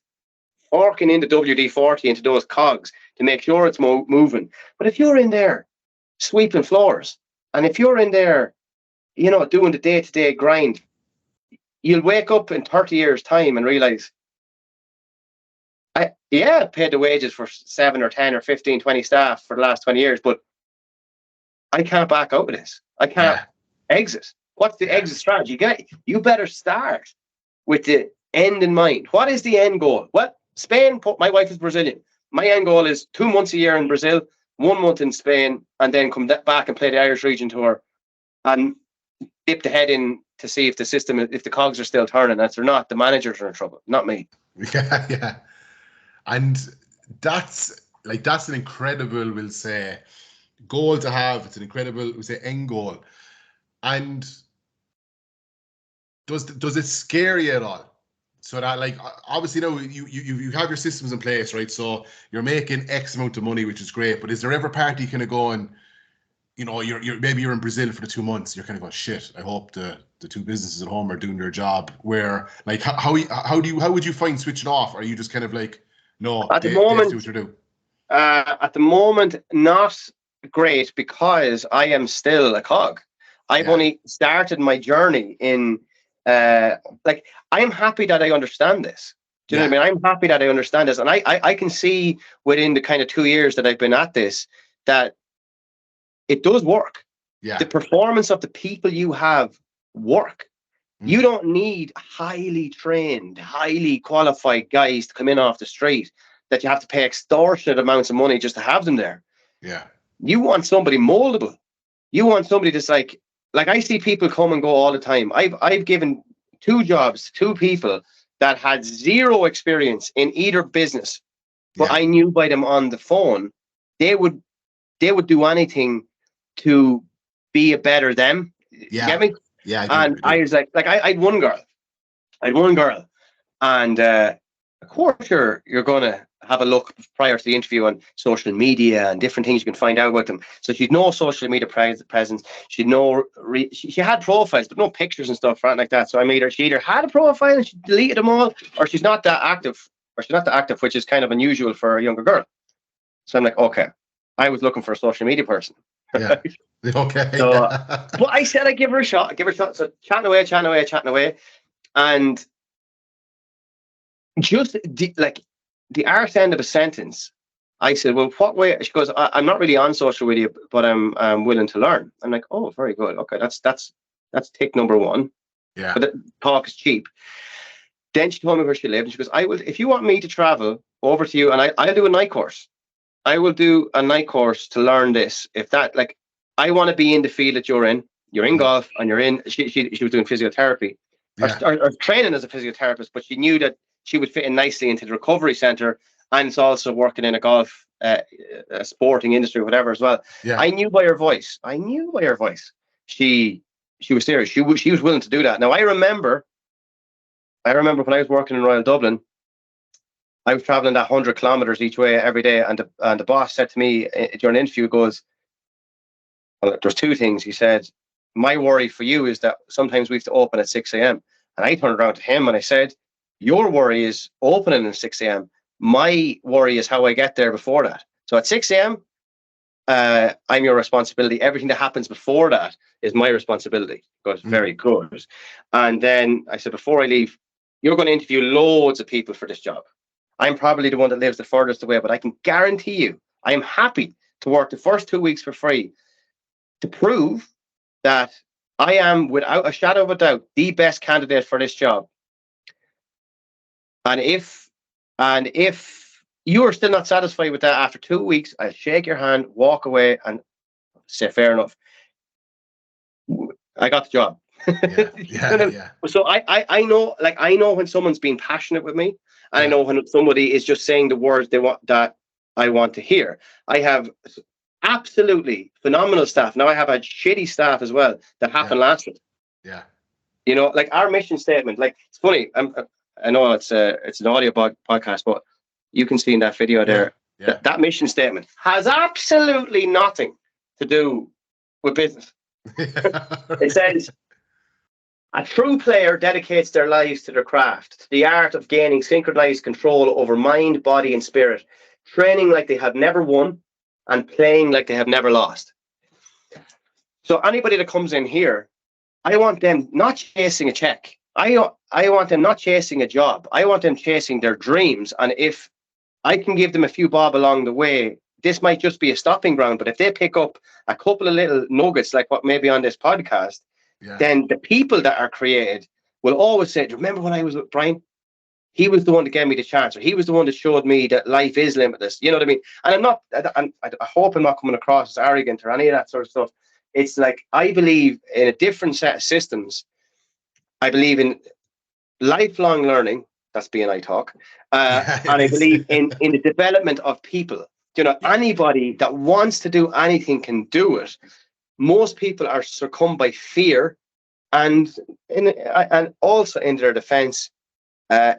Speaker 2: forking into WD-40 into those cogs to make sure it's moving. But if you're in there sweeping floors, and if you're in there, you know, doing the day-to-day grind, you'll wake up in 30 years' time and realize, I paid the wages for 7 or 10 or 15, 20 staff for the last 20 years, but I can't back out of this. I can't exit. What's the exit strategy? You better start with the end in mind. What is the end goal? Well, Spain, my wife is Brazilian. My end goal is 2 months a year in Brazil, 1 month in Spain, and then come back and play the Irish region tour and dip the head in to see if the system, if the cogs are still turning. If they're not, the managers are in trouble, not me.
Speaker 1: Yeah. And that's an incredible, we'll say, goal to have. It's an incredible, we'll say, end goal. And does it scare you at all? So that, like, obviously, you know, you have your systems in place, right? So you're making X amount of money, which is great. But is there ever part you kind of going, you know, maybe you're in Brazil for the 2 months, you're kind of going, shit, I hope the 2 businesses at home are doing their job. Where, like, how would you find switching off? Are you just kind of like, no,
Speaker 2: at the moment,
Speaker 1: do what you do?
Speaker 2: At the moment, not great, because I am still a cog. I've only started my journey in like, I'm happy that I understand this. Do you know what I mean? I'm happy that I understand this, and I can see within the kind of 2 years that I've been at this that it does work.
Speaker 1: Yeah.
Speaker 2: The performance of the people you have work. You don't need highly trained, highly qualified guys to come in off the street that you have to pay extortionate amounts of money just to have them there.
Speaker 1: Yeah.
Speaker 2: You want somebody moldable. You want somebody that's like I see people come and go all the time. I've given 2 jobs to 2 people that had 0 experience in either business, but I knew by them on the phone, they would do anything to be a better them.
Speaker 1: Yeah.
Speaker 2: You get me?
Speaker 1: Yeah.
Speaker 2: I was like I had one girl, and of course you're gonna have a look prior to the interview on social media and different things you can find out about them. So she'd no social media presence. She'd no she had profiles, but no pictures and stuff, right, like that. So I made her. She either had a profile and she deleted them all, or she's not that active, which is kind of unusual for a younger girl. So I'm like, okay, I was looking for a social media person.
Speaker 1: Yeah. Okay.
Speaker 2: So, but I said I'd give her a shot. So chatting away, and just the arse end of a sentence, I said, well, what way? She goes, I'm not really on social media, but I'm willing to learn. I'm like, oh, very good. Okay, that's tick number 1.
Speaker 1: Yeah.
Speaker 2: But talk is cheap. Then she told me where she lived, and she goes, I will, if you want me to travel over to you, and I'll do a night course. I will do a night course to learn this. If that, like, I want to be in the field that you're in. You're in golf, and you're in. She was doing physiotherapy, or training as a physiotherapist, but she knew that she would fit in nicely into the recovery center, and it's also working in a golf, a sporting industry, whatever as well.
Speaker 1: Yeah.
Speaker 2: I knew by her voice. She was serious. She was willing to do that. Now I remember when I was working in Royal Dublin, I was traveling that 100 kilometers each way every day, and the boss said to me during an interview, he goes, well, there's 2 things. He said, my worry for you is that sometimes we have to open at 6 a.m. And I turned around to him and I said, your worry is opening at 6 a.m. My worry is how I get there before that. So at 6 a.m., I'm your responsibility. Everything that happens before that is my responsibility. He goes, very good. And then I said, before I leave, you're going to interview loads of people for this job. I'm probably the one that lives the furthest away, but I can guarantee you, I am happy to work the first 2 weeks for free to prove that I am, without a shadow of a doubt, the best candidate for this job. And if you are still not satisfied with that after 2 weeks, I'll shake your hand, walk away, and say, fair enough. I got the job.
Speaker 1: Yeah.
Speaker 2: So I know when someone's being passionate with me, and I know when somebody is just saying the words they want, that I want to hear. I have absolutely phenomenal staff. Now I have had shitty staff as well that haven't lasted.
Speaker 1: Yeah.
Speaker 2: You know, like our mission statement. Like, it's funny. I know it's an audio podcast, but you can see in that video there that mission statement has absolutely nothing to do with business. It says, a true player dedicates their lives to their craft, to the art of gaining synchronized control over mind, body, and spirit, training like they have never won and playing like they have never lost. So anybody that comes in here, I want them not chasing a check. I want them not chasing a job. I want them chasing their dreams. And if I can give them a few bob along the way, this might just be a stopping ground. But if they pick up a couple of little nuggets, like what may be on this podcast, then the people that are created will always say, remember when I was with Brian? He was the one that gave me the chance, or he was the one that showed me that life is limitless. You know what I mean? And I hope I'm not coming across as arrogant or any of that sort of stuff. It's like, I believe in a different set of systems. I believe in lifelong learning. That's BNI talk. And I believe in the development of people. You know, anybody that wants to do anything can do it. Most people are succumbed by fear, and also in their defense,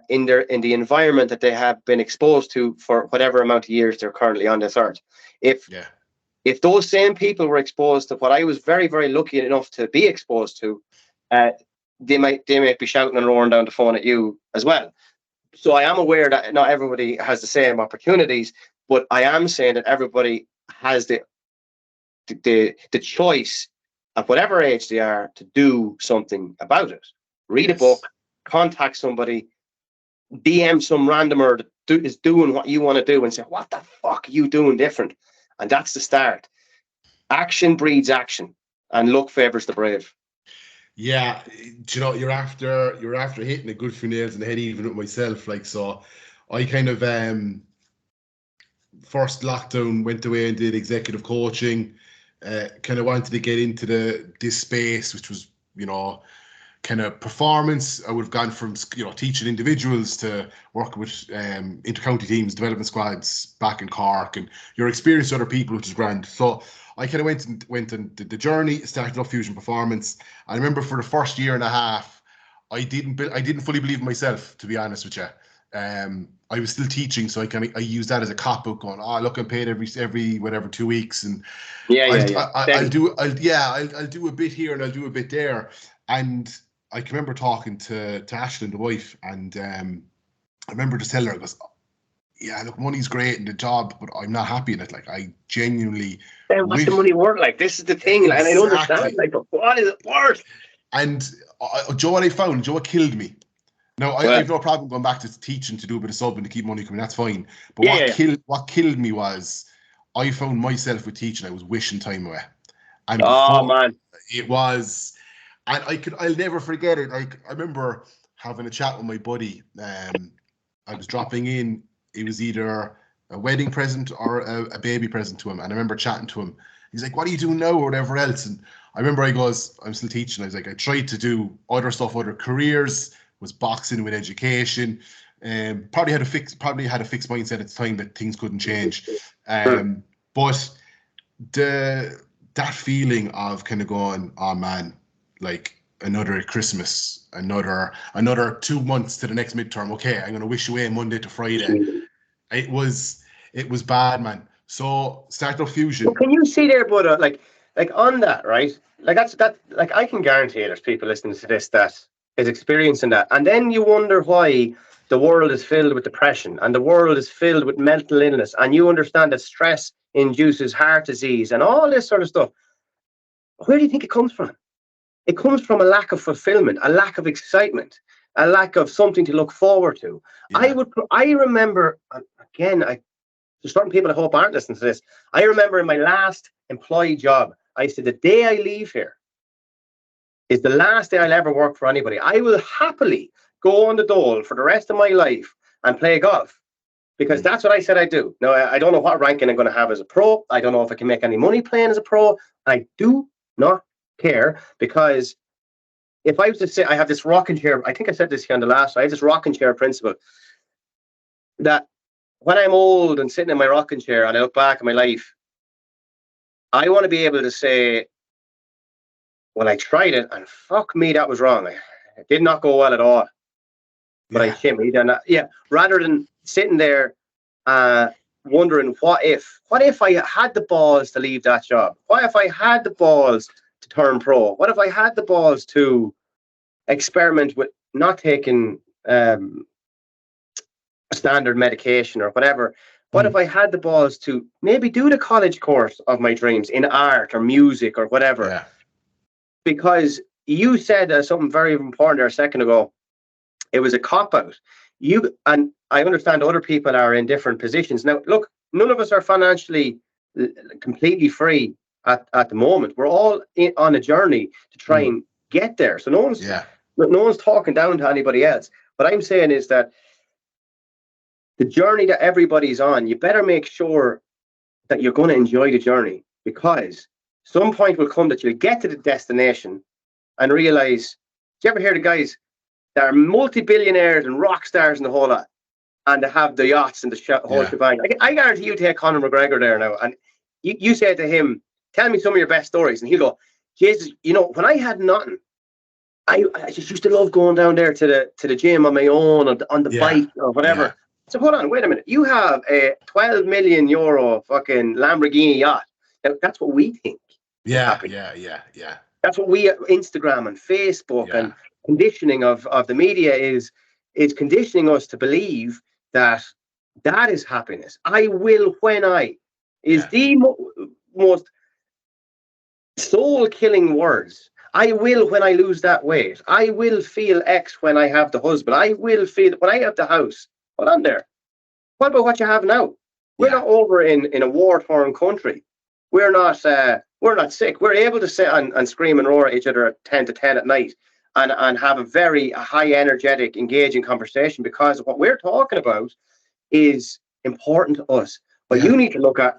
Speaker 2: in the environment that they have been exposed to for whatever amount of years they're currently on this earth. If those same people were exposed to what I was very, very lucky enough to be exposed to, they might be shouting and roaring down the phone at you as well. So I am aware that not everybody has the same opportunities, but I am saying that everybody has the choice at whatever age they are to do something about it. read a
Speaker 1: Yes.
Speaker 2: book, contact somebody, DM some randomer that is doing what you want to do and say, what the fuck are you doing different? And that's the start. Action breeds action, and luck favors the brave.
Speaker 1: Yeah, do you know, you're after hitting a good few nails in the head, even with myself. Like, so I kind of first lockdown went away and did executive coaching. Kind of wanted to get into this space, which was, you know, kind of performance. I would have gone from, you know, teaching individuals to working with intercounty teams, development squads back in Cork, and your experience with other people, which is grand. So I kind of went and did the journey, started up Fusion Performance. I remember for the first year and a half, I didn't fully believe in myself, to be honest with you. I was still teaching, so I used that as a cop out, going, oh, look, I'm paid every whatever 2 weeks, and I'll do a bit here and I'll do a bit there. And I can remember talking to Ashlyn, the wife, and I remember just telling her, I goes, yeah, look, money's great in the job, but I'm not happy in it. Like, I genuinely
Speaker 2: what's the money worth? Like, this is the thing, like, and I don't understand. Like, but what is it worth?
Speaker 1: And Joe, what I found, Joe, killed me. Now, I have no problem going back to teaching to do a bit of subbing to keep money coming. That's fine. But what killed me was I found myself with teaching. I was wishing time away. And
Speaker 2: man,
Speaker 1: it was, and I'll never forget it. Like, I remember having a chat with my buddy. I was dropping in. It was either a wedding present or a baby present to him. And I remember chatting to him. He's like, what are you doing now, or whatever else? And I remember I goes, I'm still teaching. I was like, I tried to do other stuff, other careers, was boxing with education. Probably had a fixed mindset at the time that things couldn't change. But that feeling of kind of going, oh man, like another Christmas, another 2 months to the next midterm. Okay, I'm gonna wish away Monday to Friday. It was bad, man. So Startup Fusion.
Speaker 2: Well, can you see there, but like on that, right? Like like I can guarantee there's people listening to this that is experiencing that, and then you wonder why the world is filled with depression and the world is filled with mental illness, and you understand that stress induces heart disease and all this sort of stuff. Where do you think it comes from? It comes from a lack of fulfillment, a lack of excitement, a lack of something to look forward to. Yeah. I remember, again, there's certain people I hope aren't listening to this. I remember in my last employee job, I said, the day I leave here is the last day I'll ever work for anybody. I will happily go on the dole for the rest of my life and play golf, because that's what I said I'd do. Now, I don't know what ranking I'm going to have as a pro. I don't know if I can make any money playing as a pro. I do not care, because if I was to say, I have this rocking chair, I think I said this here on the last, I have this rocking chair principle that when I'm old and sitting in my rocking chair and I look back at my life, I want to be able to say, well, I tried it and fuck me, that was wrong. It did not go well at all. But I shimmied, and rather than sitting there wondering what if I had the balls to leave that job? What if I had the balls to turn pro? What if I had the balls to experiment with not taking standard medication or whatever? What if I had the balls to maybe do the college course of my dreams in art or music or whatever? Yeah. Because you said something very important there a second ago. It was a cop-out. And I understand other people are in different positions. Now, look, none of us are financially completely free at the moment. We're all on a journey to try and get there. So no one's talking down to anybody else. What I'm saying is that the journey that everybody's on, you better make sure that you're going to enjoy the journey, because some point will come that you'll get to the destination and realize, do you ever hear the guys that are multi-billionaires and rock stars and the whole lot, and they have the yachts and the whole shebang? I guarantee you take Conor McGregor there now, and you say to him, tell me some of your best stories, and he'll go, Jesus, when I had nothing, I just used to love going down there to the gym on my own, on the bike or whatever. Yeah. So hold on, wait a minute. You have a 12 million euro fucking Lamborghini yacht. Now, that's what we think.
Speaker 1: Yeah.
Speaker 2: That's what we, Instagram and Facebook and conditioning of the media is conditioning us to believe that is happiness. I will when I is the most soul-killing words I will when I lose that weight. I will feel X when I have the husband. I will feel when I have the house. Hold on there. What about what you have now? We're not over in a war-torn country. We're not sick. We're able to sit and scream and roar at each other at 10 to 10 at night and have a very high energetic, engaging conversation, because what we're talking about is important to us. What you need to look at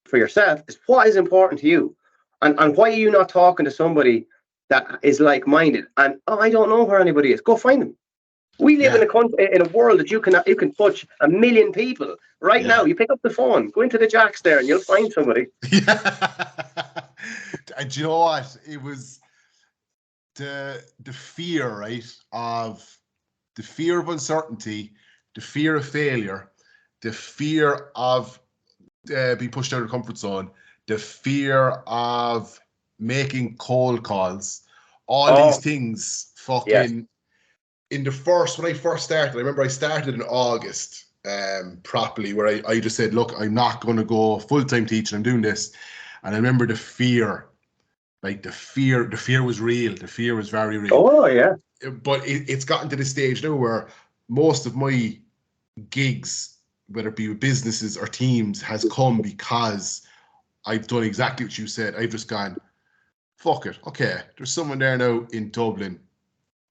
Speaker 2: for yourself is what is important to you. And why are you not talking to somebody that is like-minded? And I don't know where anybody is. Go find them. We live in a country, in a world that you can touch 1 million people right now. You pick up the phone, go into the Jacks there, and you'll find somebody.
Speaker 1: And do you know what? It was the fear, right? Of the fear of uncertainty, the fear of failure, the fear of being pushed out of the comfort zone, the fear of making cold calls, all these things fucking in when I first started. I remember I started in August properly, where I just said, look, I'm not going to go full-time teaching, I'm doing this. And I remember the fear, like the fear was real. The fear was very real.
Speaker 2: Oh yeah.
Speaker 1: But it's gotten to the stage now where most of my gigs, whether it be with businesses or teams, has come because I've done exactly what you said. I've just gone, fuck it. Okay, there's someone there now in Dublin.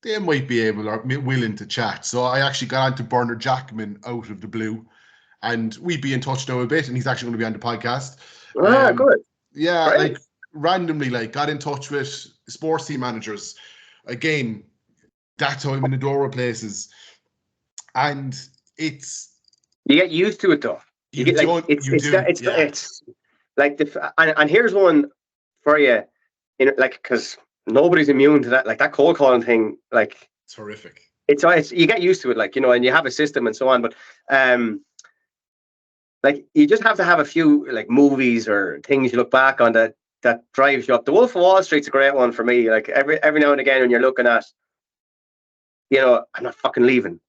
Speaker 1: They might be able or willing to chat. So I actually got on to Bernard Jackman out of the blue, and we'd be in touch now a bit, and he's actually going to be on the podcast.
Speaker 2: Good.
Speaker 1: Yeah,
Speaker 2: Great.
Speaker 1: like randomly, like got in touch with sports team managers. Again, that's how I'm in the door of places. And it's...
Speaker 2: You get used to it though. You get like it's like and here's one for you, because nobody's immune to that. Like that cold calling thing, like
Speaker 1: it's horrific.
Speaker 2: It's you get used to it, like, you know, and you have a system and so on. But like you just have to have a few like movies or things you look back on that drives you up. The Wolf of Wall Street's a great one for me. Like every now and again when you're looking at, you know, I'm not fucking leaving.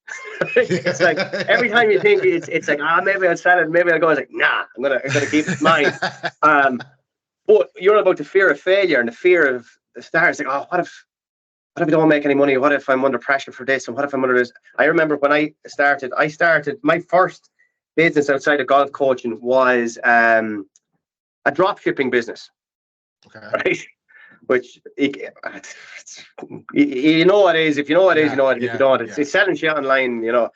Speaker 2: It's like every time you think it's like, maybe I'll sell it, maybe I'll go. It's like, nah, I'm gonna keep it mine. But you're about the fear of failure and the fear of the start. It's like, what if I don't make any money? What if I'm under pressure for this? And what if I'm under this? I remember when I started my first business outside of golf coaching was a drop shipping business. Okay. Right. Which you know what it is. If you know what it is, you know what it is. If you don't, it's selling shit online, you know.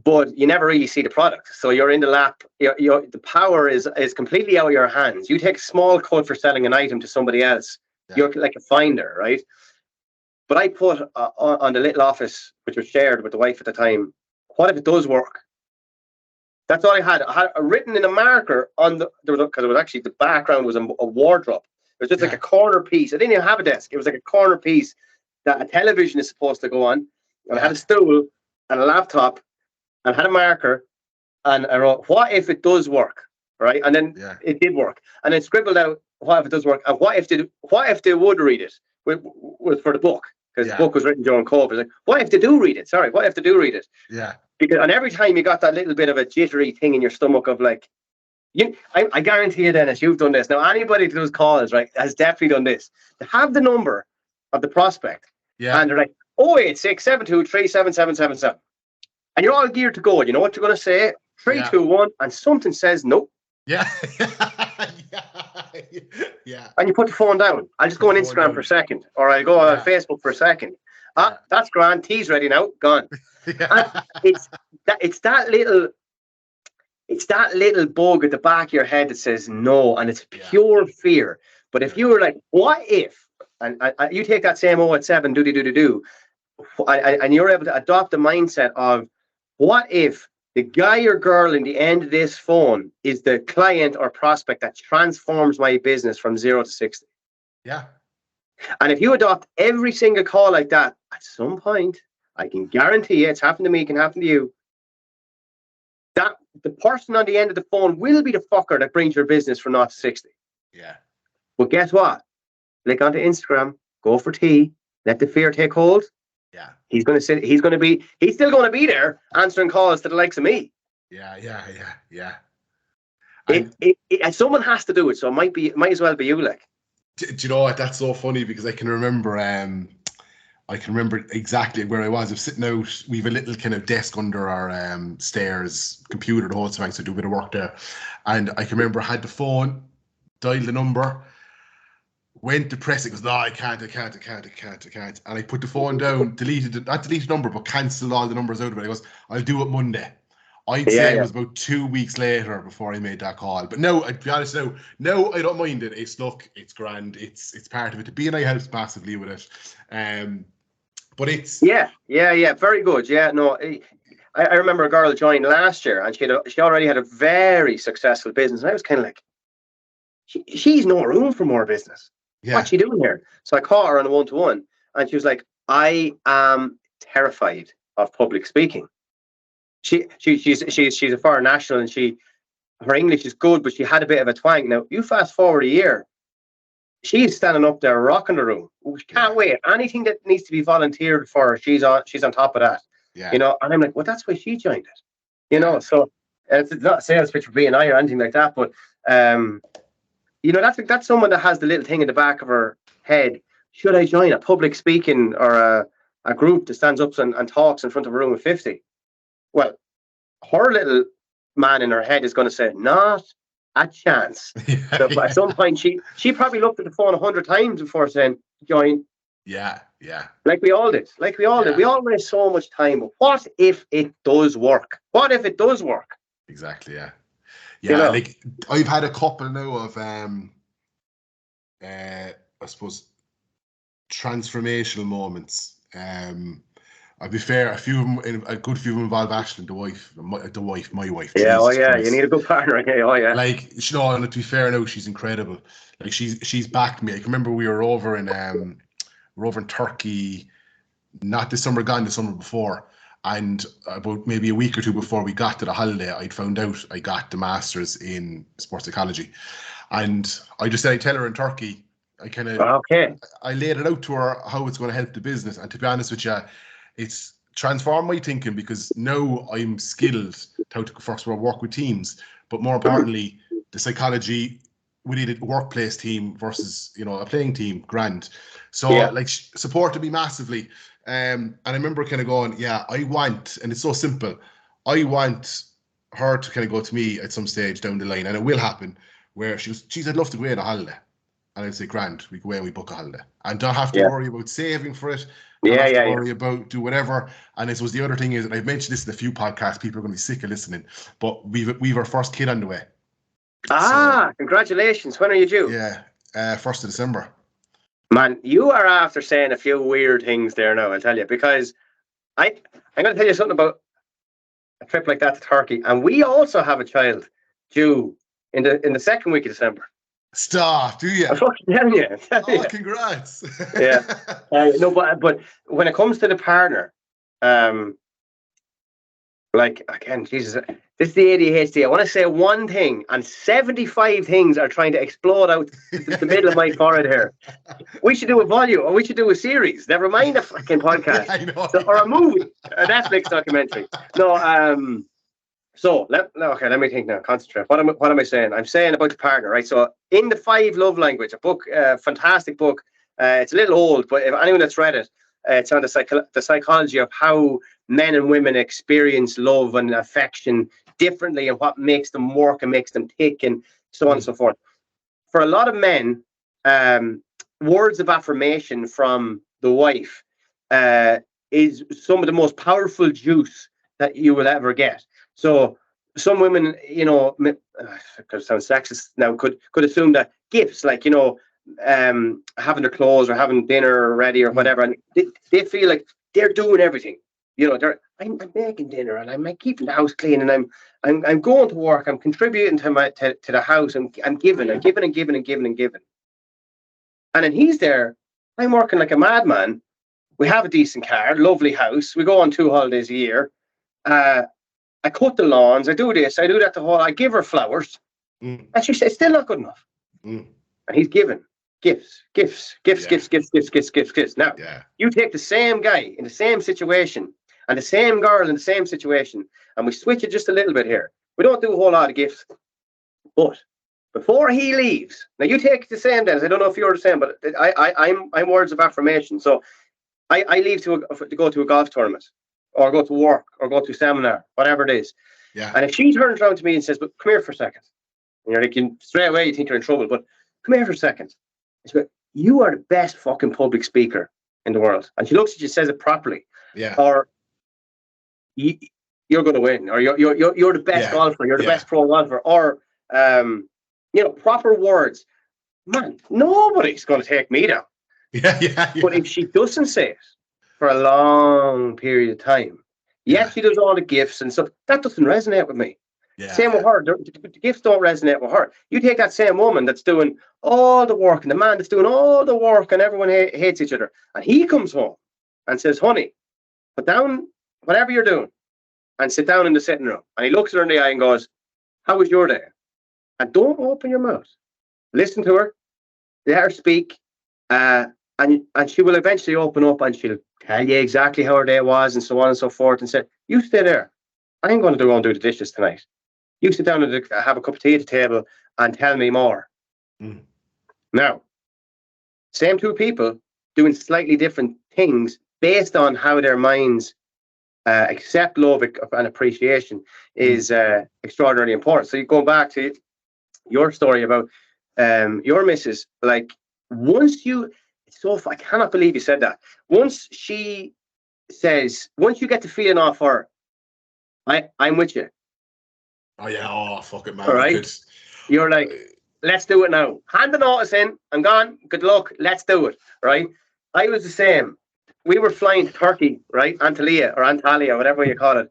Speaker 2: But you never really see the product. So you're in the lap. The power is completely out of your hands. You take a small cut for selling an item to somebody else. Yeah. You're like a finder, right? But I put on the little office, which was shared with the wife at the time, what if it does work? That's all I had. I had written in a marker on because it was actually, the background was a wardrobe. It was just like a corner piece. I didn't even have a desk. It was like a corner piece that a television is supposed to go on. And I had a stool and a laptop and had a marker, and I wrote, what if it does work? Right? And then it did work. And then scribbled out, what if it does work? And what if they would read it with for the book? Because the book was written during COVID. Like, what if they do read it? Sorry, what if they do read it? Yeah. And every time you got that little bit of a jittery thing in your stomach of like, I guarantee you, Dennis, you've done this. Now, anybody who does calls, right, has definitely done this. To have the number of the prospect, and they're like, 08672377777. And you're all geared to go. You know what you're going to say? 3, 2, 1, and something says no. Yeah. And you put the phone down. I'll just go on Instagram for a second, or I'll go on Facebook for a second. That's grand. Tea's ready now. Gone. And it's that little bug at the back of your head that says no, and it's pure fear. But if you were like, what if, and you take that same 087 do, and you're able to adopt the mindset of, what if the guy or girl in the end of this phone is the client or prospect that transforms my business from 0 to 60? Yeah. And if you adopt every single call like that, at some point, I can guarantee you, it's happened to me, it can happen to you, that the person on the end of the phone will be the fucker that brings your business from 0 to 60. Yeah. But guess what? Click onto Instagram, go for tea, let the fear take hold. Yeah. He's still going to be there answering calls to the likes of me. Yeah. And someone has to do it, so it might as well be you, like.
Speaker 1: Do you know what? That's so funny because I can remember exactly where I was. I was sitting out. We have a little kind of desk under our stairs, computer, the whole thing, so I do a bit of work there. And I can remember I had the phone, dialed the number, went to press it, goes, no, I can't. And I put the phone down, not deleted the number, but cancelled all the numbers out of it. I goes, I'll do it Monday. I'd say it was about 2 weeks later before I made that call. But no, to be honest, no, I don't mind it. It's grand. It's part of it. The B&I helps massively with it. But it's
Speaker 2: very good. Yeah, no, I remember a girl joined last year, and she already had a very successful business, and I was kind of like, she's no room for more business. Yeah. What's she doing here? So I caught her on a 1-to-1, and she was like, I am terrified of public speaking. She's a foreign national, and her English is good, but she had a bit of a twang. Now you fast forward a year, she's standing up there rocking the room. She can't wait. Anything that needs to be volunteered for, she's on top of that. Yeah. And I'm like, well, that's why she joined it. So it's not a sales pitch for B&I or anything like that, but that's someone that has the little thing in the back of her head. Should I join a public speaking or a group that stands up and talks in front of a room of 50? Well, her little man in her head is going to say, not a chance. So at some point, she probably looked at the phone 100 times before saying, join.
Speaker 1: Yeah.
Speaker 2: Like we all did. We all waste so much time. But what if it does work?
Speaker 1: Exactly, yeah. Yeah, like I've had a couple now of, I suppose, transformational moments. I'll be fair, a good few of them involve Ashton, my wife.
Speaker 2: Yeah, Jesus you need a good partner. Okay,
Speaker 1: Like, and to be fair, now she's incredible. Like she's backed me. I can remember we were over in Turkey, not this summer, gone the summer before, and about maybe a week or two before we got to the holiday, I'd found out I got the masters in sports psychology, and I just said I'd tell her in Turkey. I laid it out to her how it's going to help the business, and to be honest with you, it's transformed my thinking because now I'm skilled how to first work with teams, but more importantly, the psychology. We need a workplace team versus a playing team. Grand, so supported me massively. And I remember kind of going, I want, and it's so simple. I want her to kind of go to me at some stage down the line, and it will happen. Where she goes, geez, I'd love to go away on a holiday. And I'd say, grand, we go away and we book a holiday. And don't have to worry about saving for it. Don't have to worry about do whatever. And I suppose the other thing is, and I've mentioned this in a few podcasts, people are going to be sick of listening, but we've our first kid on the way.
Speaker 2: Congratulations. When are you due?
Speaker 1: 1st of December.
Speaker 2: Man, you are after saying a few weird things there now, I'll tell you, because I'm going to tell you something about a trip like that to Turkey, and we also have a child due in the second week of December.
Speaker 1: Stop, do you?
Speaker 2: I'm fucking telling you.
Speaker 1: Congrats.
Speaker 2: No, but when it comes to the partner, Jesus, this is the ADHD. I want to say one thing, and 75 things are trying to explode out the middle of my forehead here. We should do a volume, or we should do a series. Never mind a fucking podcast, or a movie, a Netflix documentary. No, so let me think now. Concentrate. What am I saying? I'm saying about the partner, right? So in the 5 Love Language, a book, fantastic book. It's a little old, but if anyone that's read it, it's on the psychology of how men and women experience love and affection differently, and what makes them work and makes them tick, and so on and so forth. For a lot of men, words of affirmation from the wife is some of the most powerful juice that you will ever get. So some women, because it sounds sexist now, could assume that gifts like, having their clothes or having dinner ready or whatever, and they feel like they're doing everything. I'm making dinner, and I'm keeping the house clean, and I'm going to work. I'm contributing to the house. I'm giving. And then he's there. I'm working like a madman. We have a decent car, lovely house. We go on 2 holidays a year. I cut the lawns. I do this. I do that. I give her flowers, and she says it's still not good enough. And he's giving gifts. Now, you take the same guy in the same situation and the same girl in the same situation, and we switch it just a little bit here. We don't do a whole lot of gifts, but before he leaves. Now you take the same, Dennis. I don't know if you're the same, but I'm words of affirmation. So I leave to go to a golf tournament, or go to work, or go to a seminar, whatever it is.
Speaker 1: Yeah.
Speaker 2: And if she turns around to me and says, "But come here for a second," and you're like, straight away you think you're in trouble, but come here for a second. She's like, "You are the best fucking public speaker in the world," and she looks at you, says it properly.
Speaker 1: Yeah.
Speaker 2: Or you're going to win, or you're the best golfer, you're the best pro golfer, or proper words. Man, nobody's going to take me down.
Speaker 1: Yeah.
Speaker 2: But if she doesn't say it for a long period of time, she does all the gifts and stuff, that doesn't resonate with me.
Speaker 1: Yeah.
Speaker 2: Same with her. The gifts don't resonate with her. You take that same woman that's doing all the work, and the man that's doing all the work, and everyone hates each other, and he comes home and says, "Honey, put down whatever you're doing and sit down in the sitting room." And he looks her in the eye and goes, "How was your day?" And don't open your mouth. Listen to her. Let her speak. And she will eventually open up, and she'll tell you exactly how her day was, and so on and so forth, and say, "You stay there. I ain't going to go and do the dishes tonight. You sit down and have a cup of tea at the table and tell me more." Now, same two people doing slightly different things based on how their minds accept love and appreciation is extraordinarily important. So you go back to your story about your missus, like I cannot believe you said that. Once she says, once you get the feeling off her, I'm with you.
Speaker 1: Oh yeah, oh fuck it, man.
Speaker 2: All right. You're like, let's do it now. Hand the notice in. I'm gone. Good luck. Let's do it. Right. I was the same. We were flying to Turkey, right? Antalya or Antalya, whatever you call it.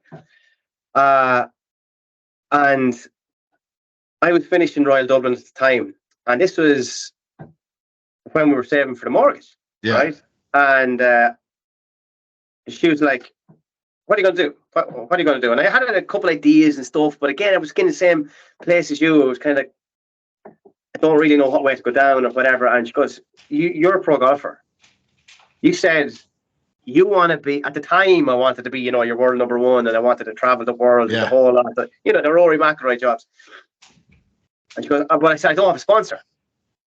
Speaker 2: And I was finishing Royal Dublin at the time. And this was when we were saving for the mortgage.
Speaker 1: Yeah.
Speaker 2: Right. And she was like, "What are you going to do? What are you going to do?" And I had a couple ideas and stuff, but again, I was in the same place as you. It was kind of like, I don't really know what way to go down or whatever. And she goes, "You're a pro golfer. You said you want to be," at the time, I wanted to be, your world number one, and I wanted to travel the world and the whole lot, the Rory McIlroy jobs. And she goes, "But," I said, "I don't have a sponsor."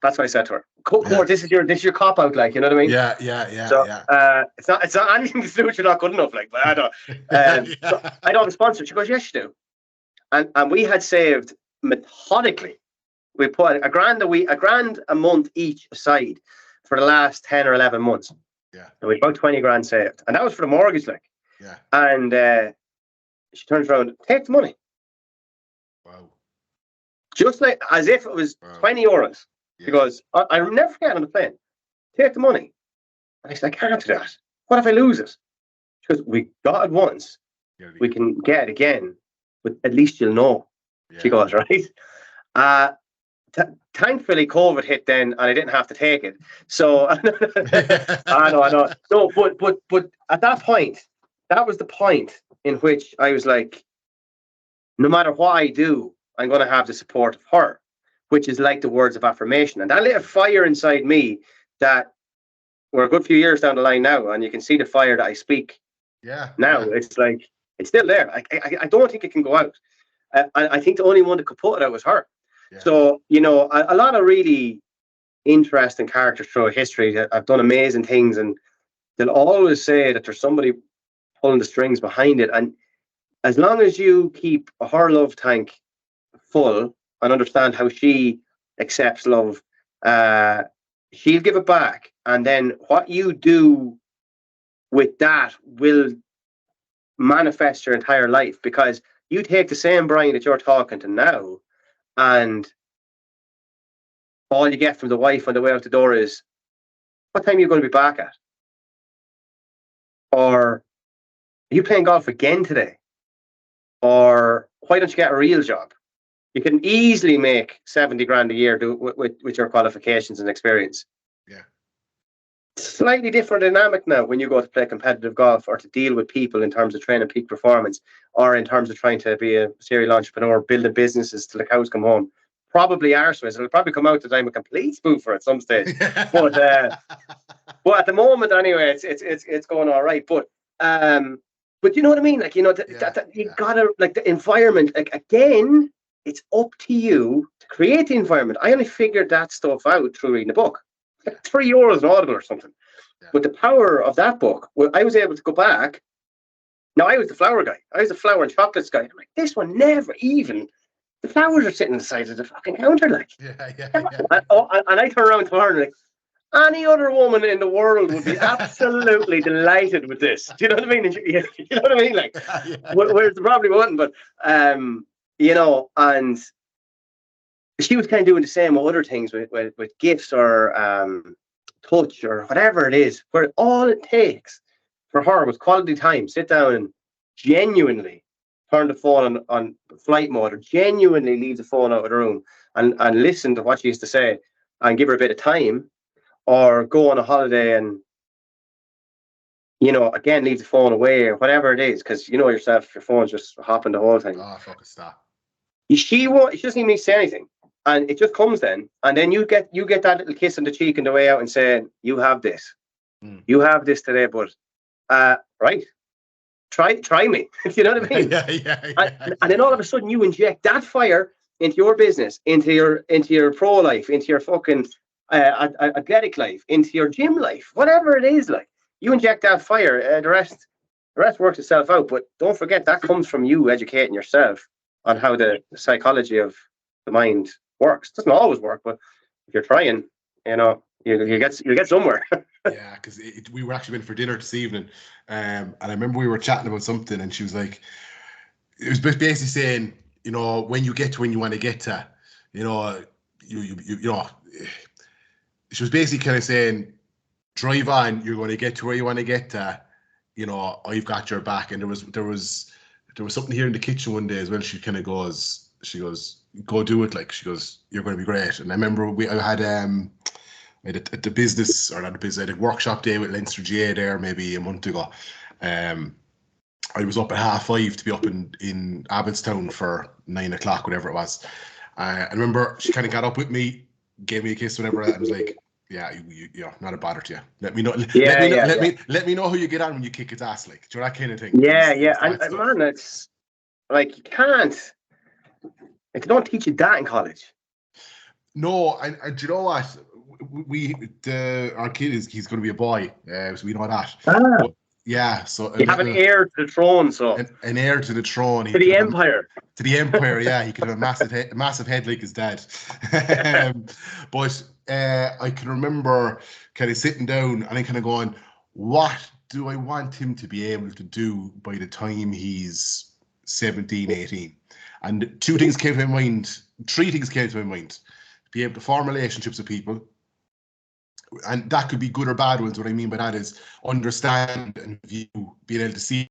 Speaker 2: That's what I said to her. Cool, this is your cop out, like, you know what I mean?
Speaker 1: Yeah.
Speaker 2: So it's not anything to do with you're not good enough, like, but I don't. So I don't have a sponsor. She goes, "Yes, you do." And we had saved methodically. We put $1,000 a month each aside for the last 10 or 11 months.
Speaker 1: Yeah.
Speaker 2: And we had about 20 grand saved, and that was for the mortgage, like.
Speaker 1: Yeah.
Speaker 2: And she turns around, "Take the money."
Speaker 1: Wow.
Speaker 2: Just like as if it was 20 euros. She goes, "I'll never forget on the plane. Take the money." And I said, "I can't do that. What if I lose it?" She goes, "We got it once. We can get it again, but at least you'll know." Yeah. She goes, right. Thankfully, COVID hit then, and I didn't have to take it. So I know. No, but at that point, that was the point in which I was like, no matter what I do, I'm going to have the support of her, which is like the words of affirmation. And that lit a fire inside me that we're a good few years down the line now, and you can see the fire that I speak.
Speaker 1: Yeah.
Speaker 2: Now it's like, it's still there. I don't think it can go out. I think the only one that could put it out was her. Yeah. So, a lot of really interesting characters throughout history that have done amazing things, and they'll always say that there's somebody pulling the strings behind it. And as long as you keep her love tank full and understand how she accepts love, she'll give it back. And then what you do with that will manifest your entire life, because you take the same Brian that you're talking to now, and all you get from the wife on the way out the door is, "What time are you going to be back at?" Or, "Are you playing golf again today?" Or, "Why don't you get a real job?" You can easily make 70 grand a year with your qualifications and experience.
Speaker 1: Yeah.
Speaker 2: Slightly different dynamic now when you go to play competitive golf or to deal with people in terms of training peak performance, or in terms of trying to be a serial entrepreneur, building businesses till the cows come home. Probably arseways. It'll probably come out that I'm a complete spoofer at some stage. But at the moment, anyway, it's going all right. But you know what I mean? Like, you gotta, like, the environment, like, again, it's up to you to create the environment. I only figured that stuff out through reading a book. Like €3 an Audible or something. Yeah. But the power of that book, well, I was able to go back. Now, I was the flour guy. I was the flour and chocolates guy. I'm like, this one never even, the flowers are sitting on the side of the fucking counter, like.
Speaker 1: Yeah.
Speaker 2: And I turn around to her and like, any other woman in the world would be absolutely delighted with this. Do you know what I mean? You know what I mean? Like, whereas they probably wouldn't, but, you know, and she was kind of doing the same with other things with gifts or touch or whatever it is, where all it takes for her was quality time. Sit down and genuinely turn the phone on flight mode, or genuinely leave the phone out of the room and listen to what she used to say and give her a bit of time. Or go on a holiday and, you know, again, leave the phone away or whatever it is, because you know yourself, your phone's just hopping the whole time.
Speaker 1: Oh, fucking stop.
Speaker 2: She doesn't even need to say anything, and it just comes then, and then you get that little kiss on the cheek on the way out and saying, "You have this, you have this today, but right, try me." You know what I mean?
Speaker 1: Yeah.
Speaker 2: And then all of a sudden, you inject that fire into your business, into your pro life, into your fucking athletic life, into your gym life, whatever it is, like, you inject that fire, the rest works itself out. But don't forget, that comes from you educating yourself on how the psychology of the mind works. It doesn't always work, but if you're trying, you know, you get somewhere.
Speaker 1: Yeah, because we were actually went for dinner this evening, and I remember we were chatting about something, and she was like, it was basically saying, you know, when you get to when you want to get to, you know, you know. She was basically kind of saying, drive on, you're going to get to where you want to get to, you know, I've got your back. And there was something here in the kitchen one day as well. She goes, go do it. Like, she goes, you're going to be great. And I remember I had at the business, or not a business, I had a workshop day with Leinster GA there maybe a month ago. I was up at 5:30 to be up in Abbottstown for 9 o'clock, whatever it was. I remember she kind of got up with me, gave me a kiss, whatever, and was like, "Yeah, you know, not a bother to you. Let me know. Let me know how you get on when you kick its ass, like, do you know, that kind of thing."
Speaker 2: And man, it's like, you can't. Like, they don't teach you that in college.
Speaker 1: No, and do you know what? Our kid he's going to be a boy, so we know that. But, yeah, so
Speaker 2: you have an heir to the throne, so
Speaker 1: an heir to the throne,
Speaker 2: to the empire.
Speaker 1: To the empire, yeah, he could have a massive head like his dad. But I can remember kind of sitting down and I kind of going, what do I want him to be able to do by the time he's 17, 18? And three things came to my mind. Be able to form relationships with people. And that could be good or bad ones. What I mean by that is understand and view, being able to see.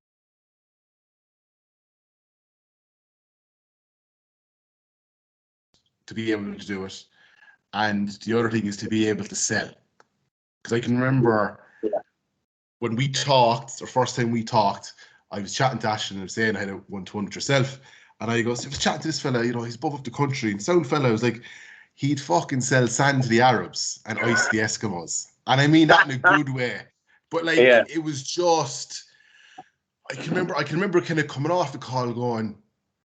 Speaker 1: To be able to do it. And the other thing is to be able to sell. Because I can remember when we talked, or first time we talked, I was chatting to Ashton and I was saying I had a one-to-one with yourself. And I was chatting to this fella, you know, he's above up the country. And sound fella, I was like, he'd fucking sell sand to the Arabs and ice to the Eskimos. And I mean that in a good way. But like, it was just, I can remember kind of coming off the call going,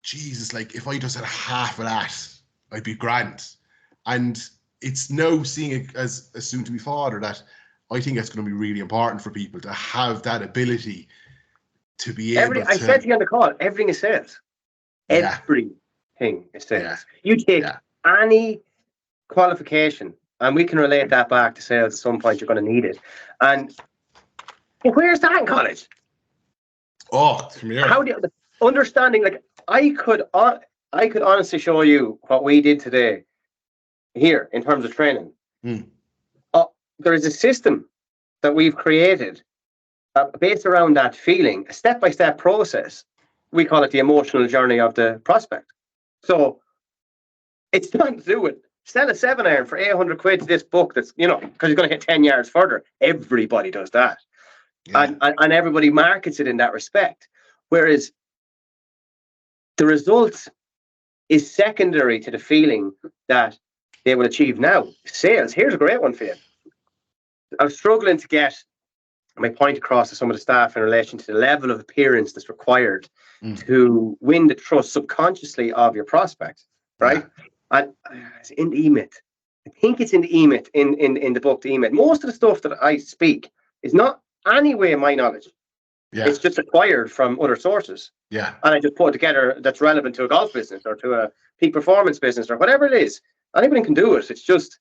Speaker 1: Jesus, like, if I just had half of that, I'd be grand. And it's now seeing it as a soon-to-be father that I think that's going to be really important for people to have that ability to be able to...
Speaker 2: I said to you on the call, everything is sales. Everything is sales. Yeah. You take any qualification, and we can relate that back to sales at some point. You're going to need it. And where's that in college?
Speaker 1: Oh, from here.
Speaker 2: How do you understanding? Like, I could honestly show you what we did today here in terms of training. There is a system that we've created based around that feeling, a step-by-step process. We call it the emotional journey of the prospect. So it's nothing to do with sell a 7-iron for 800 quid to this book that's, you know, because you're going to hit 10 yards further. Everybody does that. Yeah. And everybody markets it in that respect. Whereas the result is secondary to the feeling that they will achieve now. Sales, here's a great one for you. I was struggling to get my point across to some of the staff in relation to the level of appearance that's required to win the trust subconsciously of your prospect. right? And it's in the EMIT. I think it's in the EMIT, in the book, the EMIT. Most of the stuff that I speak is not anyway my knowledge.
Speaker 1: Yeah.
Speaker 2: It's just acquired from other sources.
Speaker 1: Yeah.
Speaker 2: And I just put it together that's relevant to a golf business or to a peak performance business or whatever it is. Anybody can do it. It's just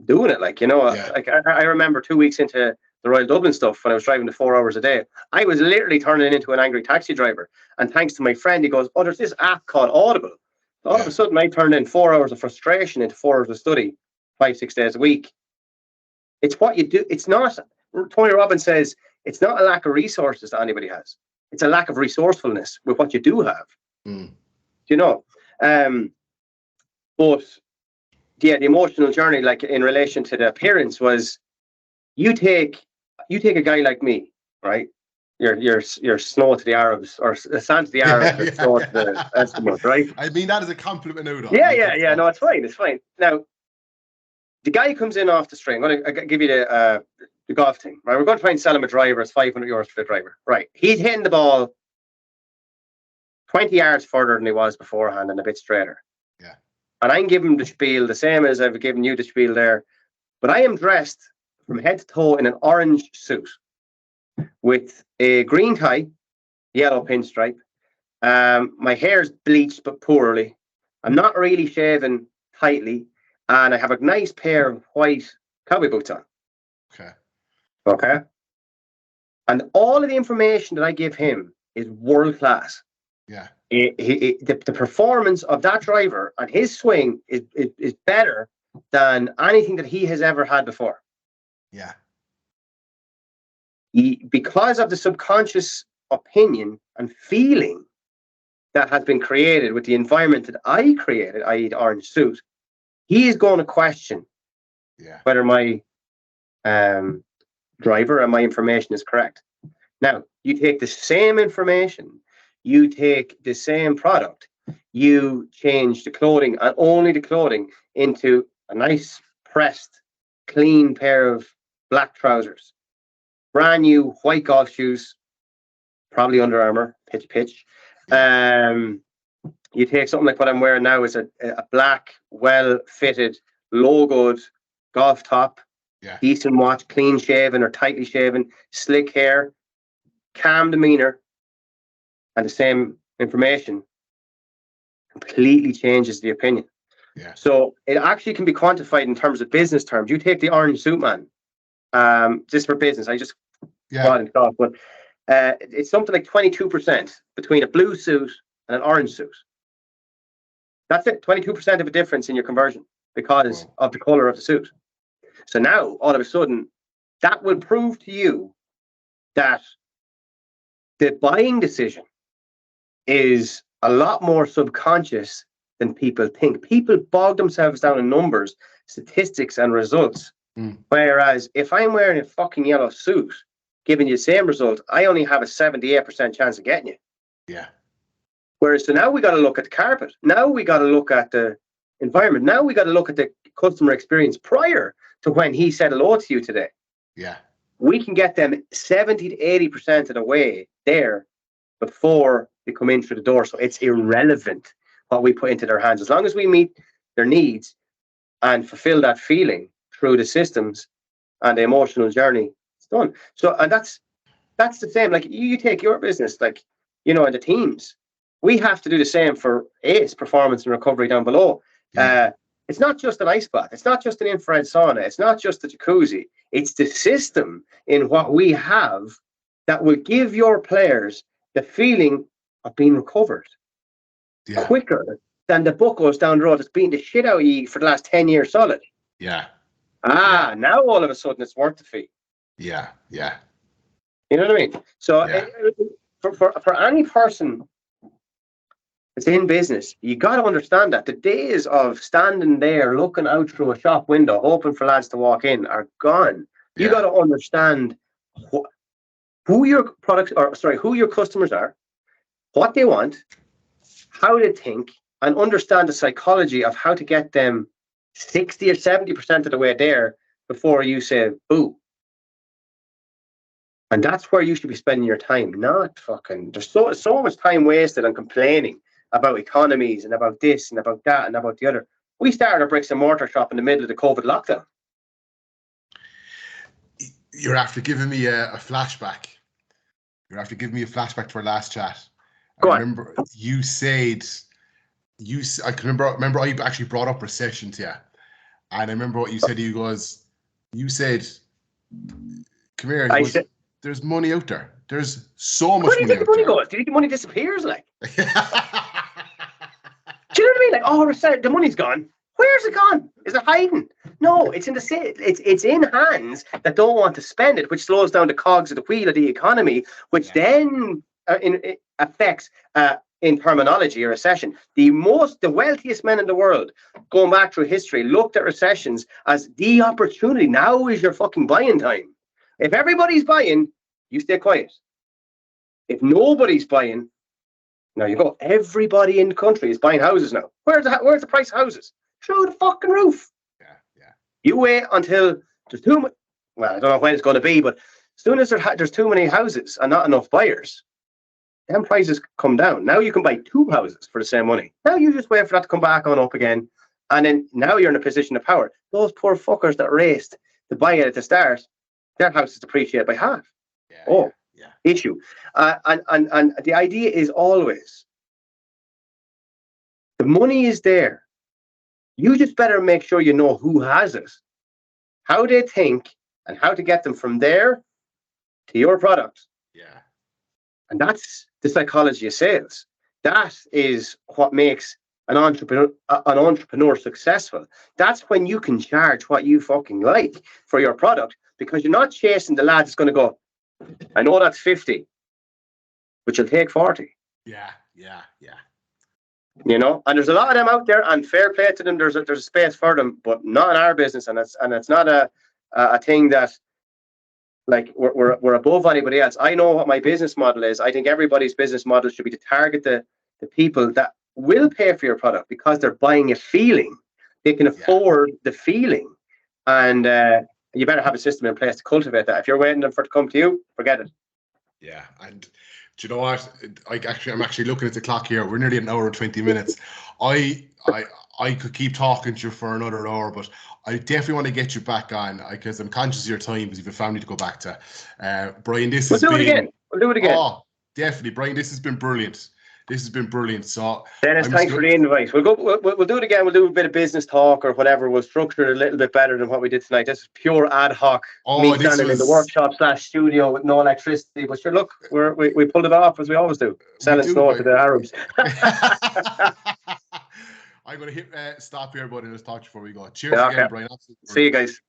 Speaker 2: doing it. Like, like I remember 2 weeks into the Royal Dublin stuff when I was driving the 4 hours a day, I was literally turning into an angry taxi driver. And thanks to my friend, he goes, oh, there's this app called Audible. All of a sudden, I turned in 4 hours of frustration into 4 hours of study, 5-6 days a week. It's what you do. It's not, Tony Robbins says, it's not a lack of resources that anybody has. It's a lack of resourcefulness with what you do have. But yeah, the emotional journey, like in relation to the appearance, was you take a guy like me, right? You're snow to the Arabs or sand to the Arabs, and snow to the Eskimos, right?
Speaker 1: I mean that as a compliment out.
Speaker 2: Yeah. No, it's fine. It's fine. Now, the guy comes in off the string. I'm going to give you the golf thing, right? We're going to try and sell him a driver. It's €500 for the driver, right? He's hitting the ball 20 yards further than he was beforehand and a bit straighter.
Speaker 1: Yeah.
Speaker 2: And I'm giving him the spiel, the same as I've given you the spiel there. But I am dressed from head to toe in an orange suit with a green tie, yellow pinstripe. My hair's bleached but poorly. I'm not really shaven tightly. And I have a nice pair of white cowboy boots on. Okay. And all of the information that I give him is world class.
Speaker 1: Yeah.
Speaker 2: The performance of that driver and his swing is better than anything that he has ever had before.
Speaker 1: Yeah.
Speaker 2: Because of the subconscious opinion and feeling that has been created with the environment that I created, i.e. the orange suit, he is going to question whether my driver and my information is correct. Now, you take the same information, you take the same product, you change the clothing and only the clothing into a nice pressed, clean pair of black trousers, brand new white golf shoes, probably Under Armour, pitch. You take something like what I'm wearing now is a black, well-fitted, logoed golf top, decent watch, clean shaven or tightly shaven, slick hair, calm demeanor, and the same information completely changes the opinion.
Speaker 1: Yeah.
Speaker 2: So it actually can be quantified in terms of business terms. You take the orange suit man, just for business. I just brought it off, but it's something like 22% between a blue suit and an orange suit. That's it, 22% of a difference in your conversion because of the color of the suit. So now, all of a sudden, that will prove to you that the buying decision is a lot more subconscious than people think. People bog themselves down in numbers, statistics, and results. Whereas if I'm wearing a fucking yellow suit, giving you the same result, I only have a 78% chance of getting you.
Speaker 1: Yeah.
Speaker 2: Whereas so now we got to look at the carpet. Now we got to look at the environment. Now we got to look at the customer experience prior to when he said hello to you today.
Speaker 1: Yeah.
Speaker 2: We can get them 70 to 80% of the way there before they come in through the door. So it's irrelevant what we put into their hands. As long as we meet their needs and fulfill that feeling through the systems and the emotional journey, it's done. So, and that's the same. Like you take your business, like, and the teams. We have to do the same for ACE, performance and recovery down below. Yeah. It's not just an ice bath. It's not just an infrared sauna. It's not just the jacuzzi. It's the system in what we have that will give your players the feeling of being recovered quicker than the buckos down the road that's beating the shit out of you for the last 10 years solid.
Speaker 1: Yeah.
Speaker 2: Now all of a sudden it's worth the fee.
Speaker 1: Yeah. Yeah.
Speaker 2: You know what I mean? So for any person that's in business, you got to understand that the days of standing there looking out through a shop window hoping for lads to walk in are gone. You got to understand who your customers are, what they want, how they think, and understand the psychology of how to get them 60 or 70% of the way there before you say boo. And that's where you should be spending your time, not fucking. There's so much time wasted on complaining about economies and about this and about that and about the other. We started a bricks and mortar shop in the middle of the COVID lockdown.
Speaker 1: You're after giving me a flashback. You're after giving me a flashback to our last chat.
Speaker 2: Go on.
Speaker 1: Remember you said, I can remember I actually brought up recession to you. And I remember what you said to you was, you said, come here, there's money out there. There's so much money out there. Where do you think the money
Speaker 2: goes? Do you think the money disappears? Like, do you know what I mean? Like, oh, the money's gone. Where's it gone? Is it hiding? No, it's in it's in hands that don't want to spend it, which slows down the cogs of the wheel of the economy, which then affects, in terminology, a recession. The wealthiest men in the world, going back through history, looked at recessions as the opportunity. Now is your fucking buying time. If everybody's buying, you stay quiet. If nobody's buying, now you go. Everybody in the country is buying houses now. Where's the price of houses? Through the fucking roof.
Speaker 1: Yeah.
Speaker 2: You wait until there's too much. Well, I don't know when it's going to be, but as soon as there's too many houses and not enough buyers, then prices come down. Now you can buy 2 houses for the same money. Now you just wait for that to come back on up again, and then now you're in a position of power. Those poor fuckers that raced to buy it at the start, their houses depreciate by half. Issue. And the idea is always, the money is there. You just better make sure you know who has it, how they think, and how to get them from there to your product.
Speaker 1: Yeah.
Speaker 2: And that's the psychology of sales. That is what makes an entrepreneur successful. That's when you can charge what you fucking like for your product, because you're not chasing the lad that's going to go, I know that's 50, but you'll take 40.
Speaker 1: Yeah.
Speaker 2: You know, and there's a lot of them out there, and fair play to them. There's a space for them, but not in our business, and it's not a thing that, like, we're above anybody else. I know what my business model is. I think everybody's business model should be to target the people that will pay for your product because they're buying a feeling. They can afford the feeling, and you better have a system in place to cultivate that. If you're waiting for it to come to you, forget it.
Speaker 1: Yeah, and do you know what? I'm actually looking at the clock here. We're nearly an hour and 20 minutes. I could keep talking to you for another hour, but I definitely want to get you back on because I'm conscious of your time because you have a family to go back to. Brian, We'll
Speaker 2: do it again.
Speaker 1: Oh, definitely, Brian. This has been brilliant. So,
Speaker 2: Dennis, thanks for the invite. We'll do it again. We'll do a bit of business talk or whatever. We'll structure it a little bit better than what we did tonight. This is pure ad hoc. Me standing in the workshop/studio with no electricity. But sure, look, we pulled it off as we always do. Selling snow to the Arabs.
Speaker 1: I'm going to hit stop here, buddy. Let's talk before we go. Cheers again, Brian. Absolutely.
Speaker 2: See you guys.